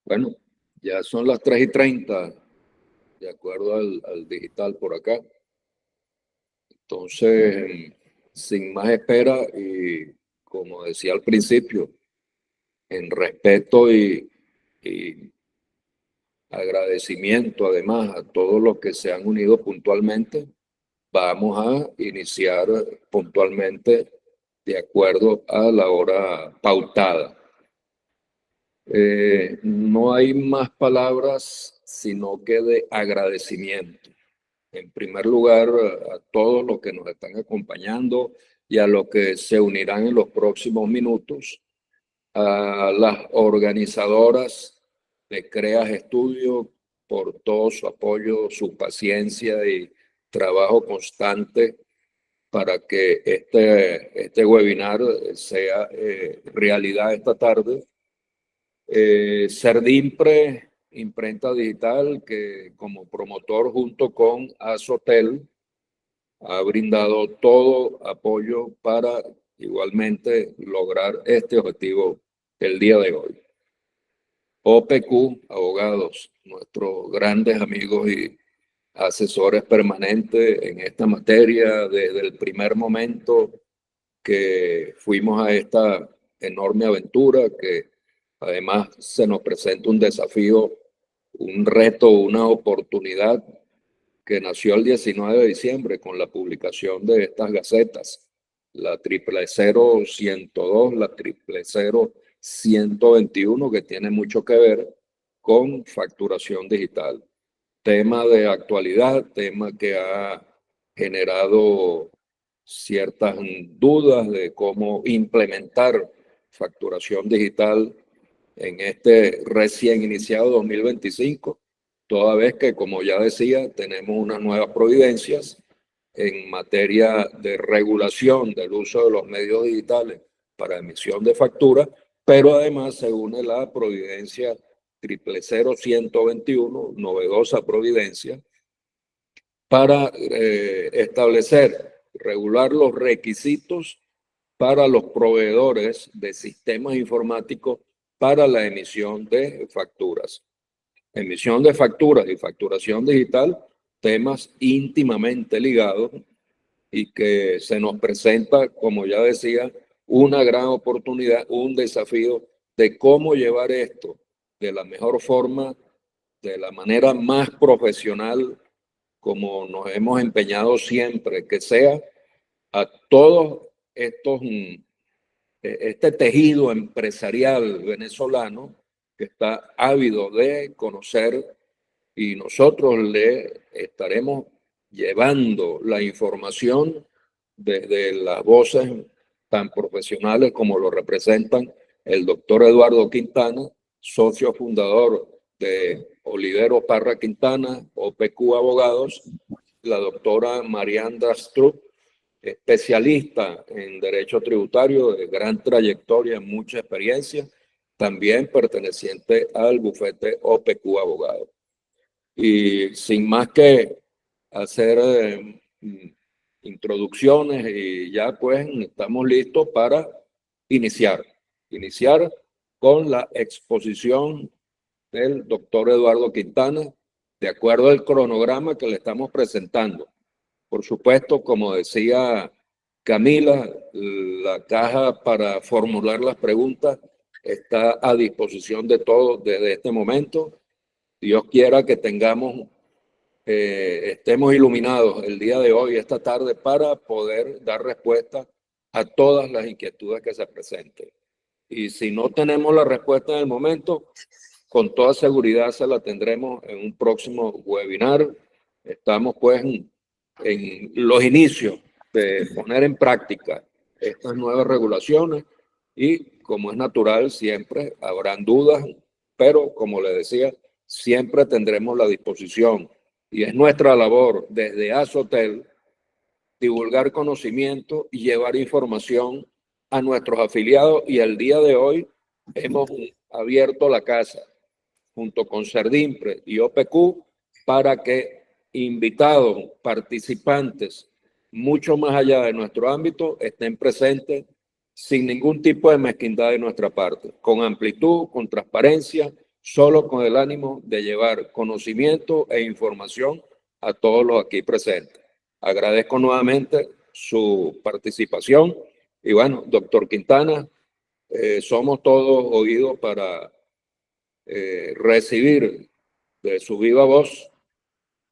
Bueno, ya son las 3:30, de acuerdo al digital por acá. Entonces, sin más espera y como decía al principio, en respeto y agradecimiento además a todos los que se han unido puntualmente, vamos a iniciar puntualmente de acuerdo a la hora pautada. No hay más palabras sino que de agradecimiento. En primer lugar, a todos los que nos están acompañando y a los que se unirán en los próximos minutos, a las organizadoras de CREAS Estudio por todo su apoyo, su paciencia y trabajo constante para que este webinar sea realidad esta tarde. Serdimpre, imprenta digital, que como promotor junto con Azotel ha brindado todo apoyo para igualmente lograr este objetivo el día de hoy. OPQ, abogados, nuestros grandes amigos y asesores permanentes en esta materia desde el primer momento que fuimos a esta enorme aventura, que además se nos presenta un desafío, un reto, una oportunidad que nació el 19 de diciembre con la publicación de estas gacetas, la 000102, la 000121, que tiene mucho que ver con facturación digital. Tema de actualidad, tema que ha generado ciertas dudas de cómo implementar facturación digital en este recién iniciado 2025, toda vez que, como ya decía, tenemos unas nuevas providencias en materia de regulación del uso de los medios digitales para emisión de factura, pero además se une la providencia 000121, novedosa providencia, para establecer, regular los requisitos para los proveedores de sistemas informáticos para la emisión de facturas. Emisión de facturas y facturación digital, temas íntimamente ligados y que se nos presenta, como ya decía, una gran oportunidad, un desafío de cómo llevar esto de la mejor forma, de la manera más profesional, como nos hemos empeñado siempre que sea, a todos estos este tejido empresarial venezolano que está ávido de conocer, y nosotros le estaremos llevando la información desde las voces tan profesionales como lo representan el doctor Eduardo Quintana, socio fundador de Olivero Parra Quintana, OPQ Abogados, la doctora Mariandra Strupp, especialista en derecho tributario de gran trayectoria, mucha experiencia, también perteneciente al bufete OPQ Abogados. Y sin más que hacer introducciones, y ya pues estamos listos para iniciar con la exposición del doctor Eduardo Quintana, de acuerdo al cronograma que le estamos presentando. Por supuesto, como decía Camila, la caja para formular las preguntas está a disposición de todos desde este momento. Dios quiera que estemos iluminados el día de hoy, esta tarde, para poder dar respuesta a todas las inquietudes que se presenten. Y si no tenemos la respuesta en el momento, con toda seguridad se la tendremos en un próximo webinar. Estamos pues en los inicios de poner en práctica estas nuevas regulaciones y, como es natural, siempre habrán dudas, pero como le decía, siempre tendremos la disposición, y es nuestra labor desde Azotel divulgar conocimiento y llevar información a nuestros afiliados, y al día de hoy hemos abierto la casa junto con Serdimpre y OPQ para que invitados, participantes, mucho más allá de nuestro ámbito, estén presentes sin ningún tipo de mezquindad de nuestra parte, con amplitud, con transparencia, solo con el ánimo de llevar conocimiento e información a todos los aquí presentes. Agradezco nuevamente su participación y bueno, doctor Quintana, somos todos oídos para recibir de su viva voz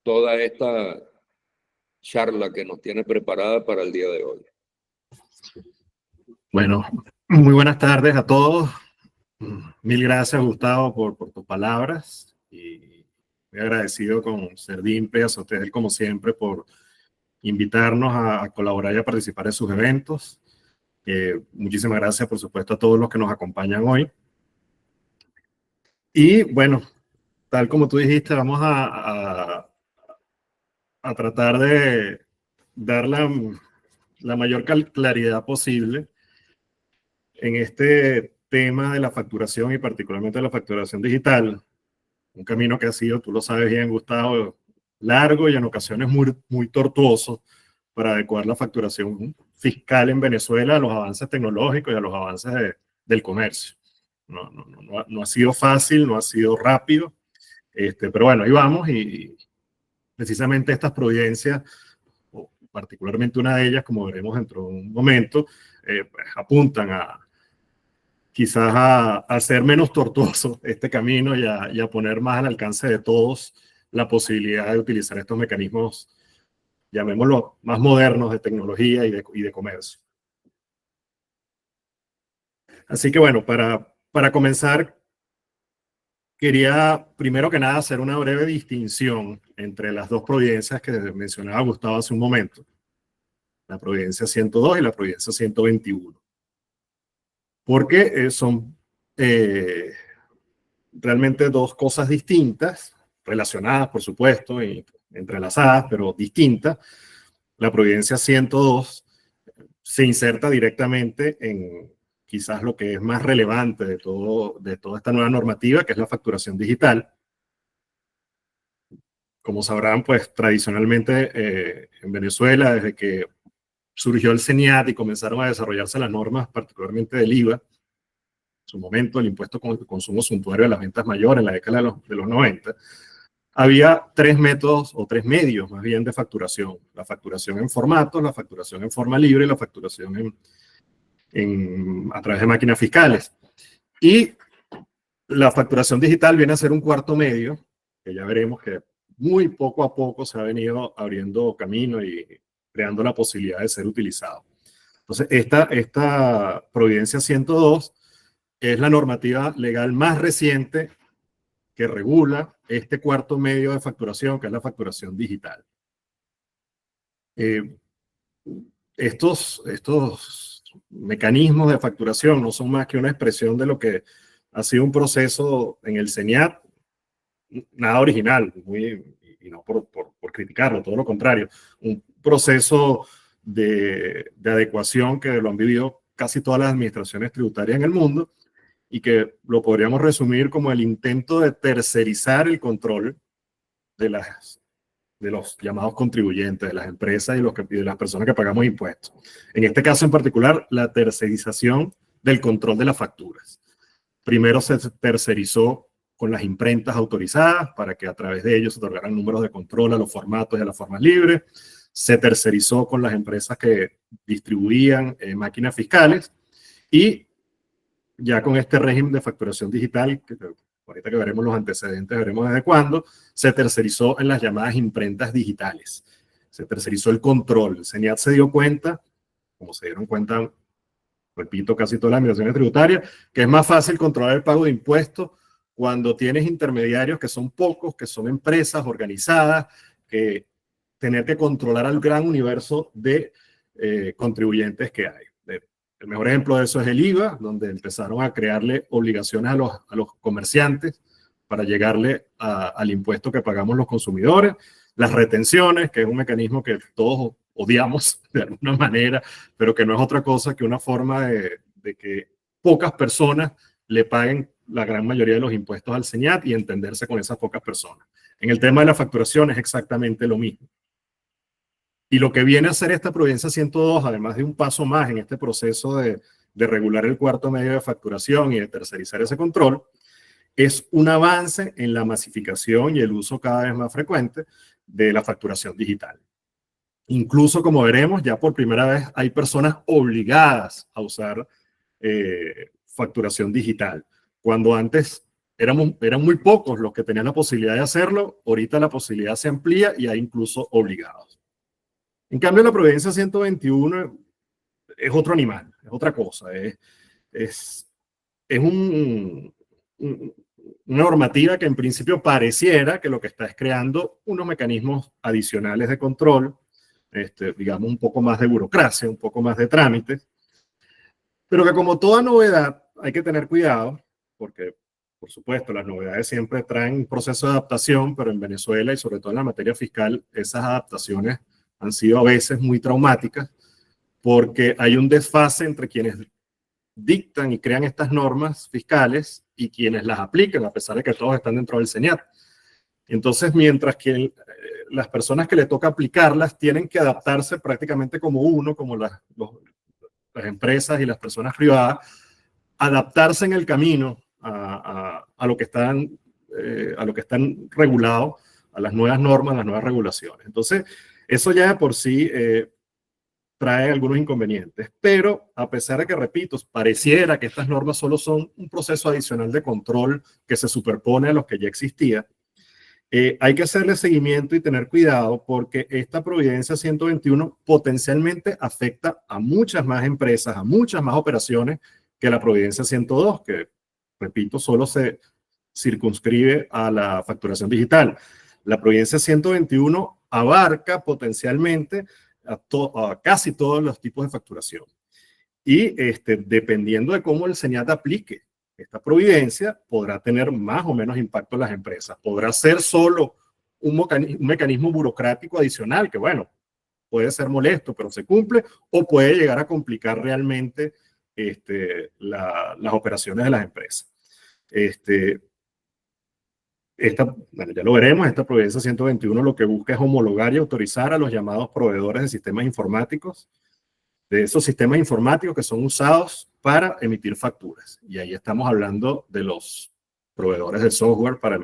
toda esta charla que nos tiene preparada para el día de hoy. Bueno, muy buenas tardes a todos. Mil gracias, Gustavo, por tus palabras. Y muy agradecido con Cerdimpe y a Sotel, como siempre, por invitarnos a colaborar y a participar en sus eventos. Muchísimas gracias, por supuesto, a todos los que nos acompañan hoy. Y bueno, tal como tú dijiste, vamos a tratar de dar la mayor claridad posible en este tema de la facturación y particularmente de la facturación digital. Un camino que ha sido, tú lo sabes bien, Gustavo, largo y en ocasiones muy tortuoso para adecuar la facturación fiscal en Venezuela a los avances tecnológicos y a los avances del comercio. No ha sido fácil, no ha sido rápido, pero bueno, ahí vamos y precisamente estas providencias, o particularmente una de ellas, como veremos dentro de un momento, pues apuntan quizás a hacer menos tortuoso este camino y a poner más al alcance de todos la posibilidad de utilizar estos mecanismos, llamémoslo, más modernos de tecnología y de comercio. Así que bueno, para comenzar, quería primero que nada hacer una breve distinción entre las dos providencias que mencionaba Gustavo hace un momento, la providencia 102 y la providencia 121, porque son realmente dos cosas distintas, relacionadas por supuesto, y entrelazadas, pero distintas. La providencia 102 se inserta directamente en quizás lo que es más relevante de toda esta nueva normativa, que es la facturación digital. Como sabrán, pues tradicionalmente en Venezuela, desde que surgió el CENIAT y comenzaron a desarrollarse las normas, particularmente del IVA, en su momento el impuesto con el consumo suntuario de las ventas mayores en la década de los 90, había tres métodos o tres medios más bien de facturación. La facturación en formatos, la facturación en forma libre y la facturación a través de máquinas fiscales. Y la facturación digital viene a ser un cuarto medio, que ya veremos que muy poco a poco se ha venido abriendo camino y creando la posibilidad de ser utilizado. Entonces, esta Providencia 102 es la normativa legal más reciente que regula este cuarto medio de facturación, que es la facturación digital. Estos mecanismos de facturación no son más que una expresión de lo que ha sido un proceso en el CENIAT, nada original, y no por criticarlo, todo lo contrario, un proceso de adecuación que lo han vivido casi todas las administraciones tributarias en el mundo y que lo podríamos resumir como el intento de tercerizar el control de los llamados contribuyentes, de las empresas y de las personas que pagamos impuestos. En este caso en particular, la tercerización del control de las facturas. Primero se tercerizó con las imprentas autorizadas para que a través de ellos se otorgaran números de control a los formatos y a las formas libres. Se tercerizó con las empresas que distribuían máquinas fiscales y ya con este régimen de facturación digital, que ahorita que veremos los antecedentes, veremos desde cuándo, se tercerizó en las llamadas imprentas digitales. Se tercerizó el control. El CENIAT se dio cuenta, como se dieron cuenta, repito, casi todas las administraciones tributarias, que es más fácil controlar el pago de impuestos cuando tienes intermediarios que son pocos, que son empresas organizadas, que tener que controlar al gran universo de contribuyentes que hay. El mejor ejemplo de eso es el IVA, donde empezaron a crearle obligaciones a los comerciantes para llegarle al impuesto que pagamos los consumidores. Las retenciones, que es un mecanismo que todos odiamos de alguna manera, pero que no es otra cosa que una forma de que pocas personas le paguen la gran mayoría de los impuestos al CENIAT y entenderse con esas pocas personas. En el tema de la facturación es exactamente lo mismo. Y lo que viene a hacer esta Providencia 102, además de un paso más en este proceso de regular el cuarto medio de facturación y de tercerizar ese control, es un avance en la masificación y el uso cada vez más frecuente de la facturación digital. Incluso, como veremos, ya por primera vez hay personas obligadas a usar facturación digital. Cuando antes eran muy pocos los que tenían la posibilidad de hacerlo, ahorita la posibilidad se amplía y hay incluso obligados. En cambio, la Providencia 121 es otro animal, es otra cosa. Es una normativa que en principio pareciera que lo que está es creando unos mecanismos adicionales de control, digamos un poco más de burocracia, un poco más de trámites, pero que como toda novedad hay que tener cuidado, porque por supuesto las novedades siempre traen un proceso de adaptación, pero en Venezuela y sobre todo en la materia fiscal, esas adaptaciones han sido a veces muy traumáticas, porque hay un desfase entre quienes dictan y crean estas normas fiscales y quienes las aplican, a pesar de que todos están dentro del CENIAT. Entonces, mientras que las personas que le toca aplicarlas tienen que adaptarse prácticamente como uno, como las empresas y las personas privadas, adaptarse en el camino a lo que están regulados, a las nuevas normas, a las nuevas regulaciones. Entonces, eso ya de por sí trae algunos inconvenientes, pero a pesar de que, repito, pareciera que estas normas solo son un proceso adicional de control que se superpone a los que ya existía, hay que hacerle seguimiento y tener cuidado porque esta Providencia 121 potencialmente afecta a muchas más empresas, a muchas más operaciones que la Providencia 102, que, repito, solo se circunscribe a la facturación digital. La Providencia 121 abarca potencialmente a casi todos los tipos de facturación. Y dependiendo de cómo el CENIAT aplique esta providencia, podrá tener más o menos impacto en las empresas. Podrá ser solo un mecanismo burocrático adicional que, bueno, puede ser molesto, pero se cumple, o puede llegar a complicar realmente las operaciones de las empresas. Bueno, ya lo veremos, esta Providencia 121 lo que busca es homologar y autorizar a los llamados proveedores de sistemas informáticos, de esos sistemas informáticos que son usados para emitir facturas. Y ahí estamos hablando de los proveedores de software para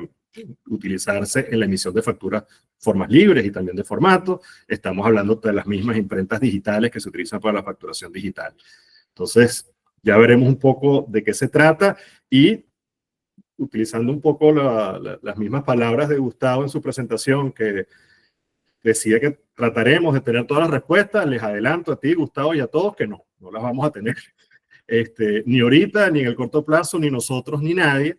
utilizarse en la emisión de facturas formas libres y también de formato. Estamos hablando de las mismas imprentas digitales que se utilizan para la facturación digital. Entonces, ya veremos un poco de qué se trata y utilizando un poco las mismas palabras de Gustavo en su presentación, que decía que trataremos de tener todas las respuestas. Les adelanto a ti, Gustavo, y a todos que no las vamos a tener. Ni ahorita, ni en el corto plazo, ni nosotros, ni nadie,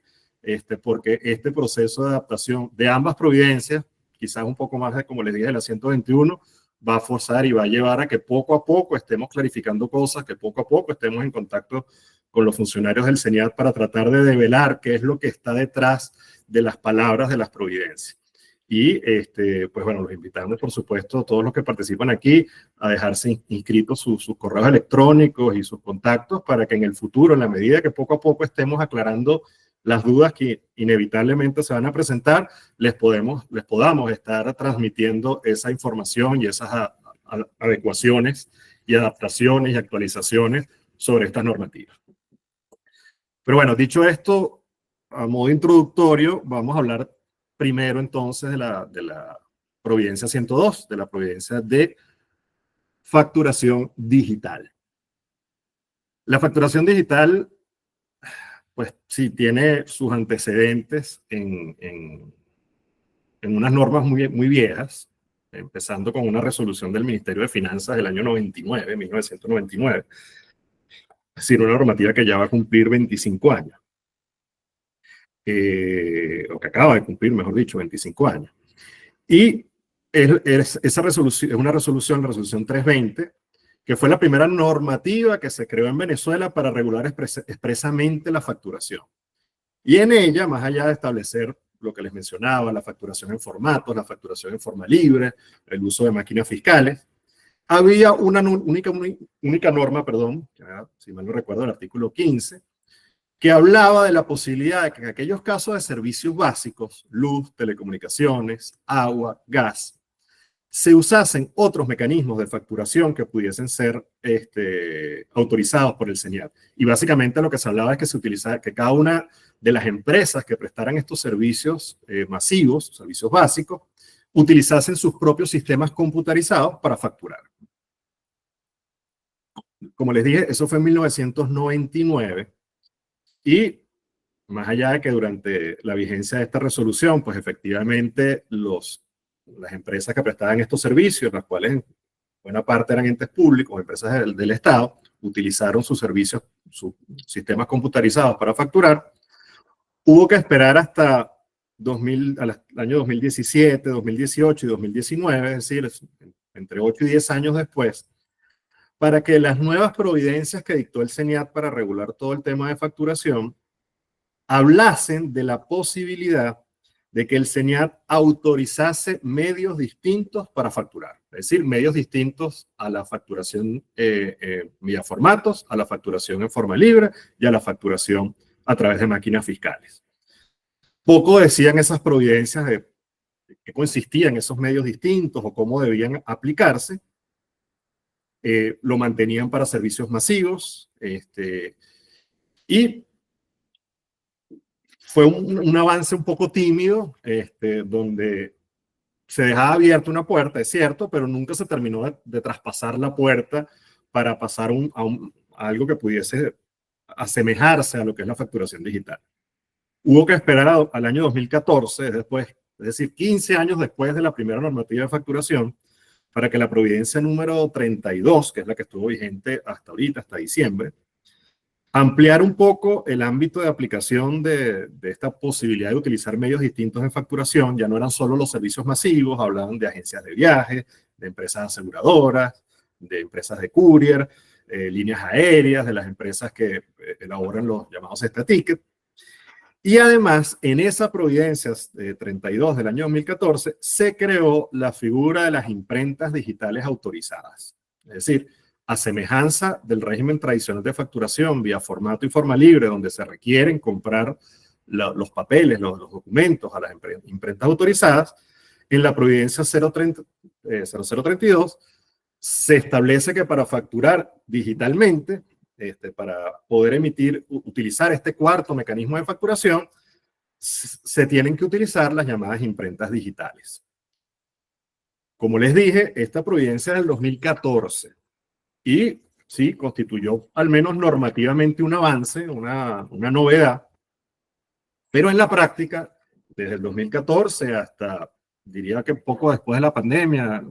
porque este proceso de adaptación de ambas providencias, quizás un poco más de, como les dije, de la 121, va a forzar y va a llevar a que poco a poco estemos clarificando cosas, que poco a poco estemos en contacto con los funcionarios del CENIAT para tratar de develar qué es lo que está detrás de las palabras de las providencias. Y, pues bueno, los invitamos, por supuesto, todos los que participan aquí, a dejarse inscritos sus correos electrónicos y sus contactos para que en el futuro, en la medida que poco a poco estemos aclarando las dudas que inevitablemente se van a presentar, les podamos estar transmitiendo esa información y esas adecuaciones y adaptaciones y actualizaciones sobre estas normativas. Pero bueno, dicho esto, a modo introductorio, vamos a hablar primero entonces de la Providencia 102, de la Providencia de facturación digital. La facturación digital, pues sí, tiene sus antecedentes en unas normas muy viejas, empezando con una resolución del Ministerio de Finanzas del año 1999. Es decir, una normativa que ya va a cumplir 25 años. O que acaba de cumplir, mejor dicho, 25 años. Y esa resolución es una resolución, la resolución 320, que fue la primera normativa que se creó en Venezuela para regular expresamente la facturación. Y en ella, más allá de establecer lo que les mencionaba, la facturación en formatos, la facturación en forma libre, el uso de máquinas fiscales, había una única norma, si mal no recuerdo, el artículo 15, que hablaba de la posibilidad de que en aquellos casos de servicios básicos, luz, telecomunicaciones, agua, gas, se usasen otros mecanismos de facturación que pudiesen ser autorizados por el SENIAT. Y básicamente lo que se hablaba es que se utilizara, que cada una de las empresas que prestaran estos servicios masivos, servicios básicos, utilizasen sus propios sistemas computarizados para facturar. Como les dije, eso fue en 1999 y más allá de que durante la vigencia de esta resolución, pues efectivamente las empresas que prestaban estos servicios, las cuales en buena parte eran entes públicos, empresas del Estado, utilizaron sus servicios, sus sistemas computarizados para facturar, hubo que esperar hasta al año 2017, 2018 y 2019, es decir, entre 8 y 10 años después, para que las nuevas providencias que dictó el SENIAT para regular todo el tema de facturación hablasen de la posibilidad de que el SENIAT autorizase medios distintos para facturar. Es decir, medios distintos a la facturación vía formatos, a la facturación en forma libre y a la facturación a través de máquinas fiscales. Poco decían esas providencias de qué consistían esos medios distintos o cómo debían aplicarse. Lo mantenían para servicios masivos y fue un avance un poco tímido, donde se dejaba abierta una puerta, es cierto, pero nunca se terminó de traspasar la puerta para pasar a algo que pudiese asemejarse a lo que es la facturación digital. Hubo que esperar al año 2014, después, es decir, 15 años después de la primera normativa de facturación, para que la providencia número 32, que es la que estuvo vigente hasta ahorita, hasta diciembre, ampliar un poco el ámbito de aplicación de esta posibilidad de utilizar medios distintos de facturación. Ya no eran solo los servicios masivos, hablaban de agencias de viaje, de empresas aseguradoras, de empresas de courier, líneas aéreas, de las empresas que elaboran los llamados Staticket. Y además, en esa providencia 32 del año 2014, se creó la figura de las imprentas digitales autorizadas. Es decir, a semejanza del régimen tradicional de facturación vía formato y forma libre, donde se requieren comprar los papeles, los documentos a las imprentas autorizadas, en la providencia 0032 se establece que para facturar digitalmente, para poder utilizar este cuarto mecanismo de facturación, se tienen que utilizar las llamadas imprentas digitales. Como les dije, esta providencia es del 2014 y sí, constituyó al menos normativamente un avance, una novedad, pero en la práctica, desde el 2014 hasta, diría que poco después de la pandemia,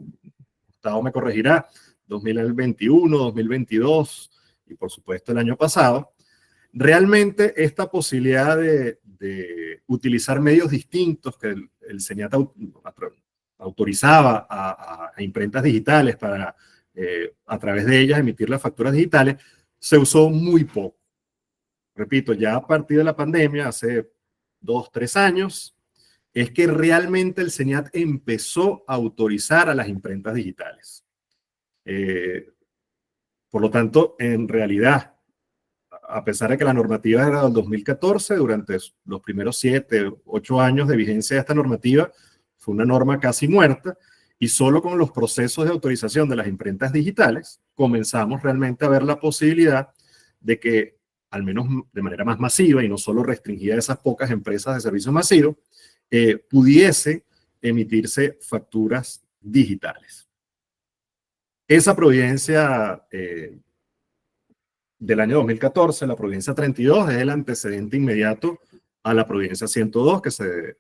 Gustavo me corregirá, 2021, 2022 y por supuesto el año pasado, realmente esta posibilidad de utilizar medios distintos que el SENIAT autorizaba a imprentas digitales para a través de ellas emitir las facturas digitales, se usó muy poco. Repito, ya a partir de la pandemia, hace 2, 3 años, es que realmente el SENIAT empezó a autorizar a las imprentas digitales. Por lo tanto, en realidad, a pesar de que la normativa era del 2014, durante los primeros 7, 8 años de vigencia de esta normativa, fue una norma casi muerta, y solo con los procesos de autorización de las imprentas digitales comenzamos realmente a ver la posibilidad de que, al menos de manera más masiva y no solo restringida a esas pocas empresas de servicios masivos, pudiese emitirse facturas digitales. Esa providencia del año 2014, la providencia 32, es el antecedente inmediato a la providencia 102 que se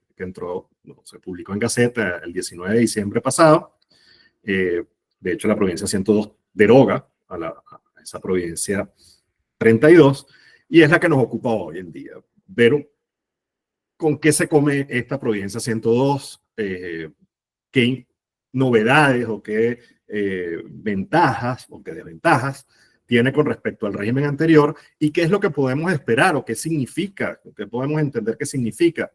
publicó en Gaceta el 19 de diciembre pasado. De hecho, la providencia 102 deroga a esa providencia 32 y es la que nos ocupa hoy en día. Pero, ¿con qué se come esta providencia 102? ¿Qué novedades o qué ventajas o qué desventajas tiene con respecto al régimen anterior? ¿Y qué es lo que podemos esperar o qué significa, qué podemos entender qué significa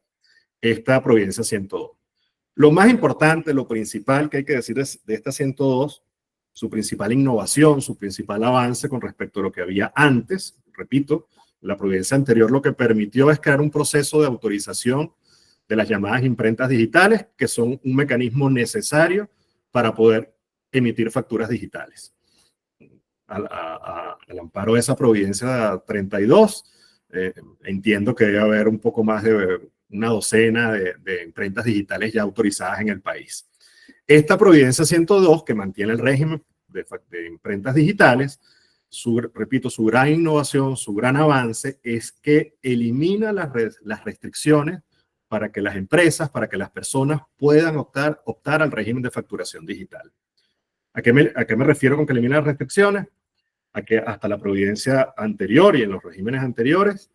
esta providencia 102? Lo más importante, lo principal que hay que decir de esta 102, su principal innovación, su principal avance con respecto a lo que había antes, repito, la providencia anterior lo que permitió es crear un proceso de autorización de las llamadas imprentas digitales, que son un mecanismo necesario para poder emitir facturas digitales. Al amparo de esa providencia 32, entiendo que debe haber un poco más de una docena de imprentas digitales ya autorizadas en el país. Esta providencia 102, que mantiene el régimen de imprentas digitales, repito, su gran innovación, su gran avance es que elimina las restricciones para que las empresas, para que las personas puedan optar al régimen de facturación digital. ¿A qué me refiero con que elimina las restricciones? A que hasta la providencia anterior y en los regímenes anteriores,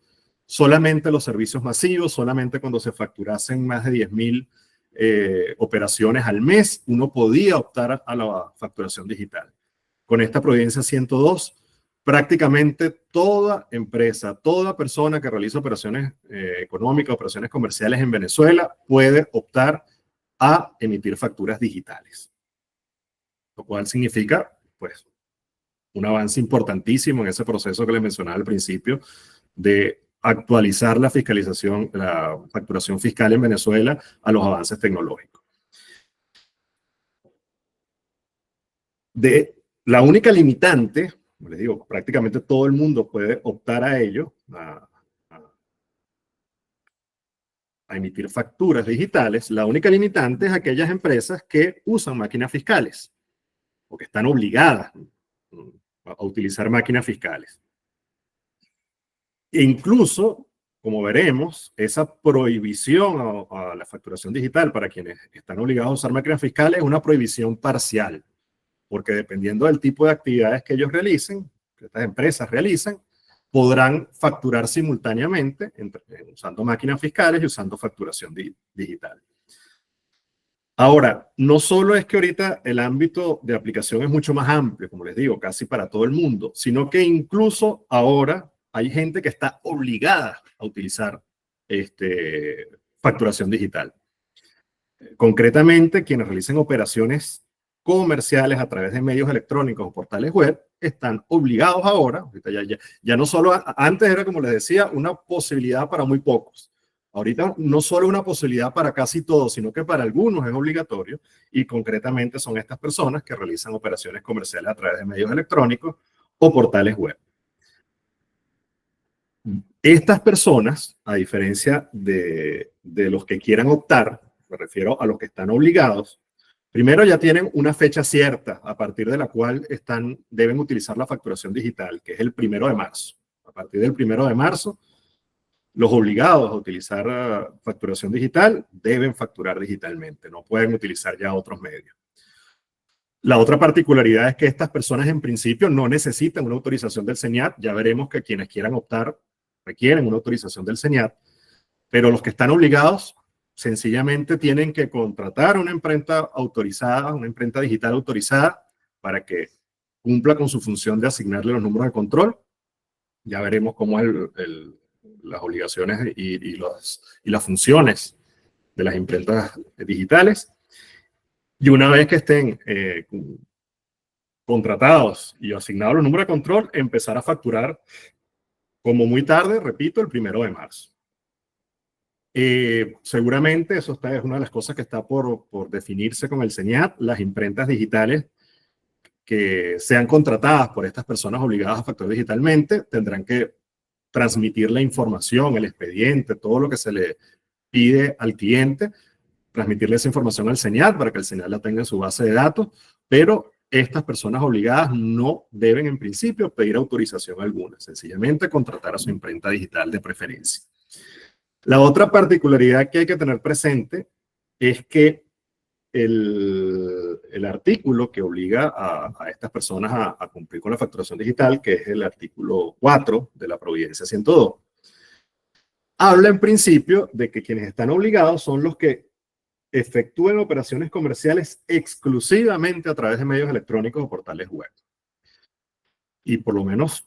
solamente los servicios masivos, solamente cuando se facturasen más de 10.000 operaciones al mes, uno podía optar a la facturación digital. Con esta providencia 102, prácticamente toda empresa, toda persona que realiza operaciones económicas, operaciones comerciales en Venezuela, puede optar a emitir facturas digitales. Lo cual significa, pues, un avance importantísimo en ese proceso que les mencionaba al principio de actualizar la fiscalización, la facturación fiscal en Venezuela a los avances tecnológicos. La única limitante, como les digo, prácticamente todo el mundo puede optar a ello, a emitir facturas digitales. La única limitante es aquellas empresas que usan máquinas fiscales o que están obligadas a utilizar máquinas fiscales. E incluso, como veremos, esa prohibición a la facturación digital para quienes están obligados a usar máquinas fiscales es una prohibición parcial, porque dependiendo del tipo de actividades que ellos realicen, que estas empresas realicen, podrán facturar simultáneamente usando máquinas fiscales y usando facturación digital. Ahora, no solo es que ahorita el ámbito de aplicación es mucho más amplio, como les digo, casi para todo el mundo, sino que incluso ahora hay gente que está obligada a utilizar facturación digital. Concretamente, quienes realicen operaciones comerciales a través de medios electrónicos o portales web están obligados ahora, ahorita ya no solo, antes era, como les decía, una posibilidad para muy pocos. Ahorita no solo una posibilidad para casi todos, sino que para algunos es obligatorio, y concretamente son estas personas que realizan operaciones comerciales a través de medios electrónicos o portales web. Estas personas, a diferencia de los que quieran optar, me refiero a los que están obligados, primero ya tienen una fecha cierta a partir de la cual deben utilizar la facturación digital, que es el 1 de marzo. A partir del 1 de marzo, los obligados a utilizar facturación digital deben facturar digitalmente, no pueden utilizar ya otros medios. La otra particularidad es que estas personas en principio no necesitan una autorización del SENIAT. Ya veremos que quienes quieran optar requieren una autorización del SENIAT, pero los que están obligados sencillamente tienen que contratar una imprenta autorizada, una imprenta digital autorizada para que cumpla con su función de asignarle los números de control. Ya veremos cómo es las obligaciones y las funciones de las imprentas digitales. Y una vez que estén contratados y asignados los números de control, empezar a facturar como muy tarde, repito, el 1 de marzo. Seguramente eso es una de las cosas que está por definirse con el SENIAT. Las imprentas digitales que sean contratadas por estas personas obligadas a facturar digitalmente tendrán que transmitir la información, el expediente, todo lo que se le pide al cliente, transmitirle esa información al SENIAT para que el SENIAT la tenga en su base de datos, pero estas personas obligadas no deben en principio pedir autorización alguna, sencillamente contratar a su imprenta digital de preferencia. La otra particularidad que hay que tener presente es que el artículo que obliga a estas personas a cumplir con la facturación digital, que es el artículo 4 de la Providencia 102, habla en principio de que quienes están obligados son los que efectúen operaciones comerciales exclusivamente a través de medios electrónicos o portales web. Y por lo menos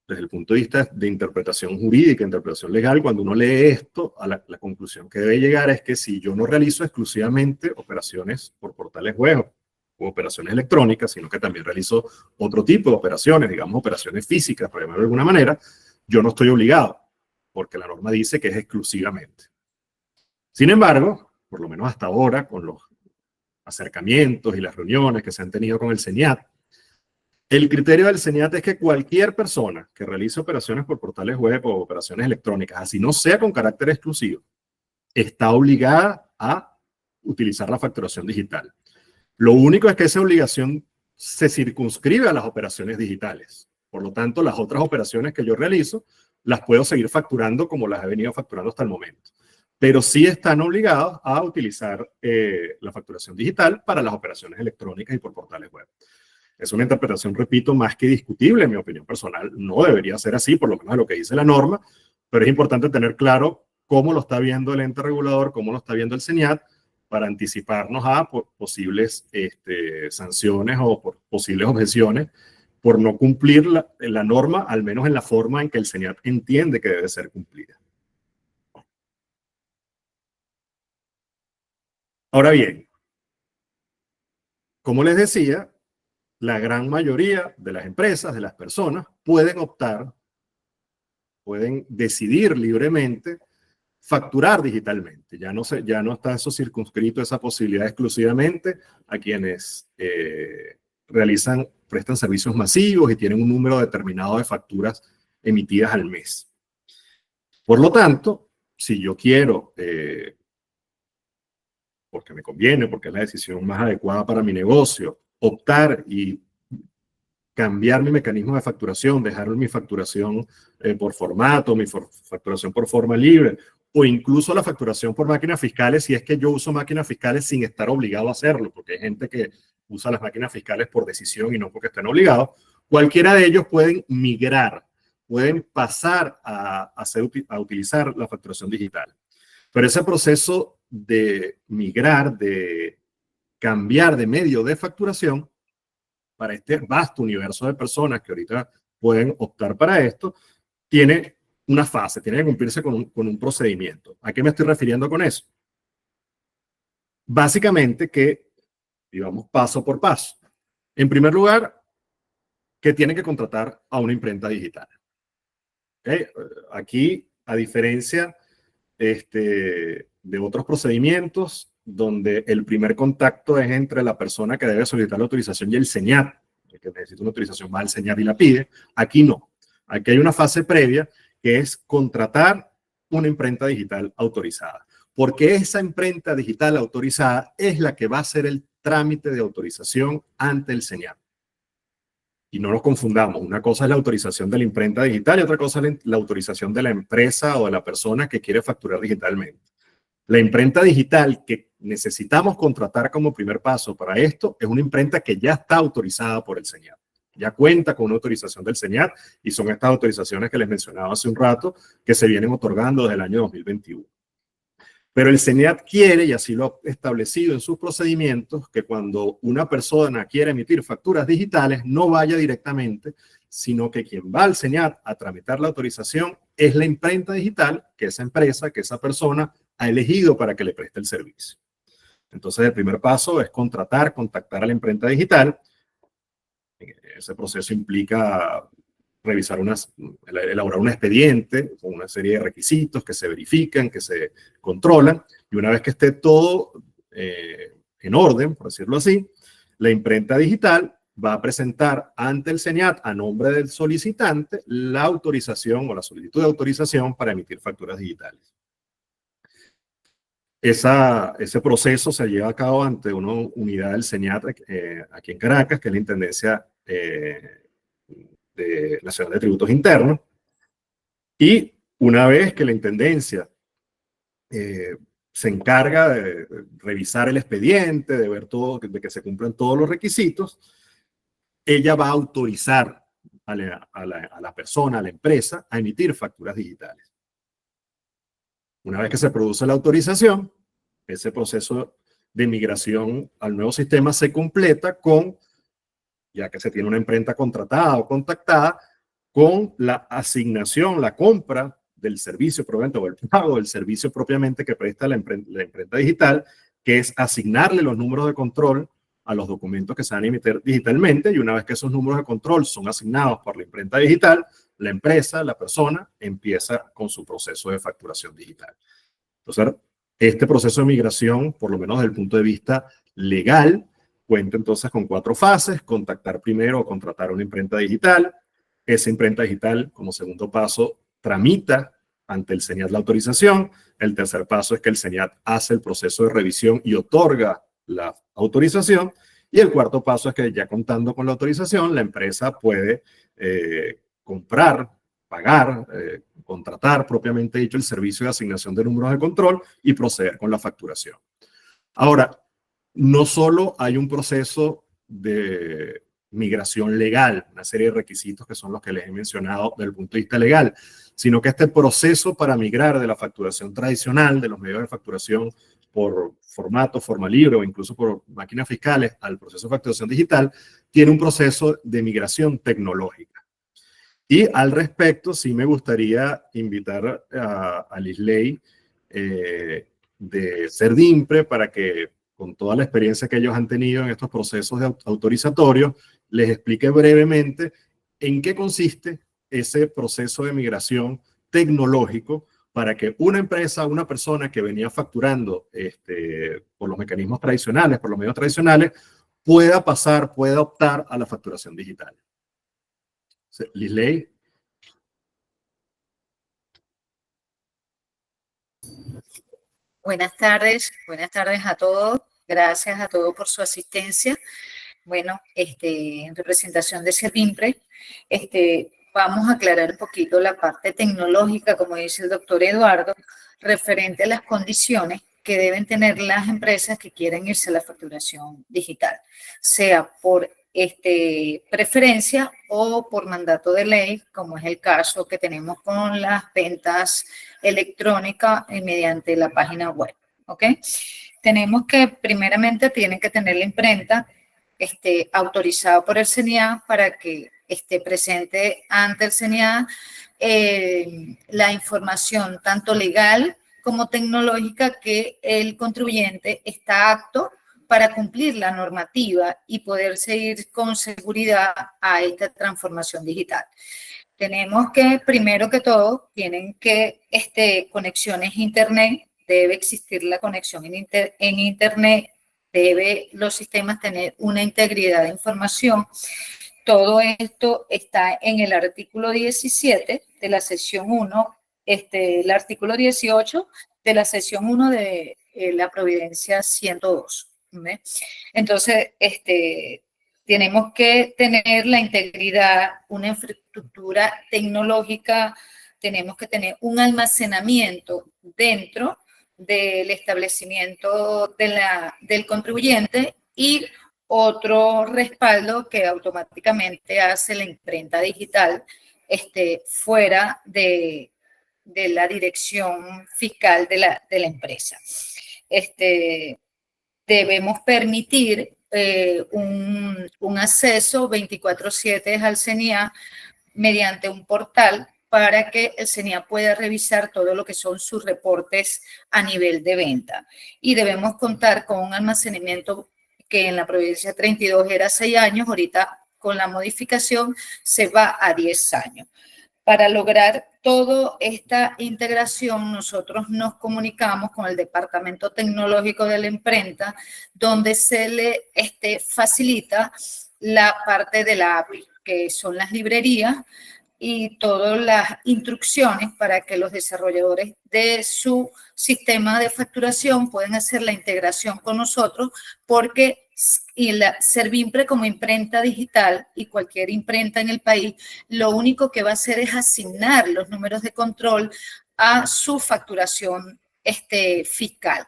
desde el punto de vista de interpretación jurídica, interpretación legal, cuando uno lee esto, a la conclusión que debe llegar es que si yo no realizo exclusivamente operaciones por portales web o operaciones electrónicas, sino que también realizo otro tipo de operaciones, digamos operaciones físicas, por llamarlo de alguna manera, yo no estoy obligado, porque la norma dice que es exclusivamente. Sin embargo, por lo menos hasta ahora, con los acercamientos y las reuniones que se han tenido con el CENIAT. El criterio del CENIAT es que cualquier persona que realice operaciones por portales web o operaciones electrónicas, así no sea con carácter exclusivo, está obligada a utilizar la facturación digital. Lo único es que esa obligación se circunscribe a las operaciones digitales. Por lo tanto, las otras operaciones que yo realizo las puedo seguir facturando como las he venido facturando hasta el momento. Pero sí están obligados a utilizar la facturación digital para las operaciones electrónicas y por portales web. Es una interpretación, repito, más que discutible, en mi opinión personal. No debería ser así, por lo menos de lo que dice la norma, pero es importante tener claro cómo lo está viendo el ente regulador, cómo lo está viendo el CENIAT, para anticiparnos a posibles sanciones o por posibles objeciones por no cumplir la norma, al menos en la forma en que el CENIAT entiende que debe ser cumplida. Ahora bien, como les decía, la gran mayoría de las empresas, de las personas, pueden optar, pueden decidir libremente facturar digitalmente. Ya no está eso circunscrito, esa posibilidad exclusivamente a quienes prestan servicios masivos y tienen un número determinado de facturas emitidas al mes. Por lo tanto, si yo quiero, porque me conviene, porque es la decisión más adecuada para mi negocio, optar y cambiar mi mecanismo de facturación, dejar mi facturación por formato, mi facturación por forma libre, o incluso la facturación por máquinas fiscales, si es que yo uso máquinas fiscales sin estar obligado a hacerlo, porque hay gente que usa las máquinas fiscales por decisión y no porque estén obligados. Cualquiera de ellos pueden migrar, pueden pasar a utilizar la facturación digital. Pero ese proceso de migrar, de cambiar de medio de facturación, para este vasto universo de personas que ahorita pueden optar para esto, tiene una fase, tiene que cumplirse con un procedimiento. ¿A qué me estoy refiriendo con eso? Básicamente que, digamos, paso por paso. En primer lugar, que tiene que contratar a una imprenta digital. ¿Okay? Aquí, a diferencia de otros procedimientos, donde el primer contacto es entre la persona que debe solicitar la autorización y el CENIAT, el que necesita una autorización va al CENIAT y la pide. Aquí no. Aquí hay una fase previa que es contratar una imprenta digital autorizada, porque esa imprenta digital autorizada es la que va a hacer el trámite de autorización ante el CENIAT. Y no nos confundamos, una cosa es la autorización de la imprenta digital y otra cosa es la autorización de la empresa o de la persona que quiere facturar digitalmente. La imprenta digital que necesitamos contratar como primer paso para esto es una imprenta que ya está autorizada por el CENIAT. Ya cuenta con una autorización del CENIAT y son estas autorizaciones que les mencionaba hace un rato que se vienen otorgando desde el año 2021. Pero el CENIAT quiere, y así lo ha establecido en sus procedimientos, que cuando una persona quiere emitir facturas digitales no vaya directamente, sino que quien va al CENIAT a tramitar la autorización es la imprenta digital que esa empresa, que esa persona ha elegido para que le preste el servicio. Entonces, el primer paso es contactar a la imprenta digital. Ese proceso implica elaborar un expediente con una serie de requisitos que se verifican, que se controlan, y una vez que esté todo en orden, por decirlo así, la imprenta digital va a presentar ante el CENIAT a nombre del solicitante la autorización o la solicitud de autorización para emitir facturas digitales. Ese proceso se lleva a cabo ante una unidad del CENIAT aquí en Caracas, que es la Intendencia Nacional de Tributos Internos. Y una vez que la Intendencia se encarga de revisar el expediente, de ver todo, de que se cumplan todos los requisitos, ella va a autorizar a la persona, a la empresa, a emitir facturas digitales. Una vez que se produce la autorización, ese proceso de migración al nuevo sistema se completa con, ya que se tiene una imprenta contratada o contactada, con la asignación, la compra del servicio propiamente o el pago del servicio propiamente que presta la imprenta digital, que es asignarle los números de control a los documentos que se van a emitir digitalmente, y una vez que esos números de control son asignados por la imprenta digital, la empresa, la persona, empieza con su proceso de facturación digital. Entonces, Este proceso de migración, por lo menos desde el punto de vista legal, cuenta entonces con 4 fases: contactar primero o contratar una imprenta digital. Esa imprenta digital, como segundo paso, tramita ante el SENIAT la autorización. El tercer paso es que el SENIAT hace el proceso de revisión y otorga la autorización. Y el cuarto paso es que, ya contando con la autorización, la empresa puede comprar, pagar, contratar propiamente dicho el servicio de asignación de números de control y proceder con la facturación. Ahora, no solo hay un proceso de migración legal, una serie de requisitos que son los que les he mencionado desde el punto de vista legal, sino que este proceso para migrar de la facturación tradicional, de los medios de facturación por formato, forma libre o incluso por máquinas fiscales al proceso de facturación digital, tiene un proceso de migración tecnológica. Y al respecto, sí me gustaría invitar a Lisley de Servimpre para que, con toda la experiencia que ellos han tenido en estos procesos de autorizatorios, les explique brevemente en qué consiste ese proceso de migración tecnológico para que una empresa, una persona que venía facturando por los mecanismos tradicionales, por los medios tradicionales, pueda pasar, pueda optar a la facturación digital. Lisley. Buenas tardes a todos. Gracias a todos por su asistencia. Bueno, en representación de Servimpre, vamos a aclarar un poquito la parte tecnológica, como dice el doctor Eduardo, referente a las condiciones que deben tener las empresas que quieren irse a la facturación digital, sea por preferencia o por mandato de ley, como es el caso que tenemos con las ventas electrónicas mediante la página web, ¿ok? Tenemos que, primeramente, tienen que tener la imprenta autorizado por el CENIA para que esté presente ante el CENIA la información tanto legal como tecnológica que el contribuyente está apto para cumplir la normativa y poder seguir con seguridad a esta transformación digital. Tenemos que, primero que todo, tienen que conexiones a Internet, debe existir la conexión en Internet, debe los sistemas tener una integridad de información. Todo esto está en el artículo 17 de la sección 1, el artículo 18 de la sección 1 de la Providencia 102. ¿Ve? Entonces, tenemos que tener la integridad, una infraestructura tecnológica, tenemos que tener un almacenamiento dentro del establecimiento del contribuyente y otro respaldo que automáticamente hace la imprenta digital fuera de la dirección fiscal de la empresa. Debemos permitir un acceso 24/7 al CENIA mediante un portal para que el CENIA pueda revisar todo lo que son sus reportes a nivel de venta. Y debemos contar con un almacenamiento que en la Providencia 32 era 6 años, ahorita con la modificación se va a 10 años. Para lograr toda esta integración, nosotros nos comunicamos con el Departamento Tecnológico de la Imprenta, donde se le facilita la parte de la API, que son las librerías y todas las instrucciones para que los desarrolladores de su sistema de facturación puedan hacer la integración con nosotros, porque Servimpre, como imprenta digital y cualquier imprenta en el país, lo único que va a hacer es asignar los números de control a su facturación fiscal.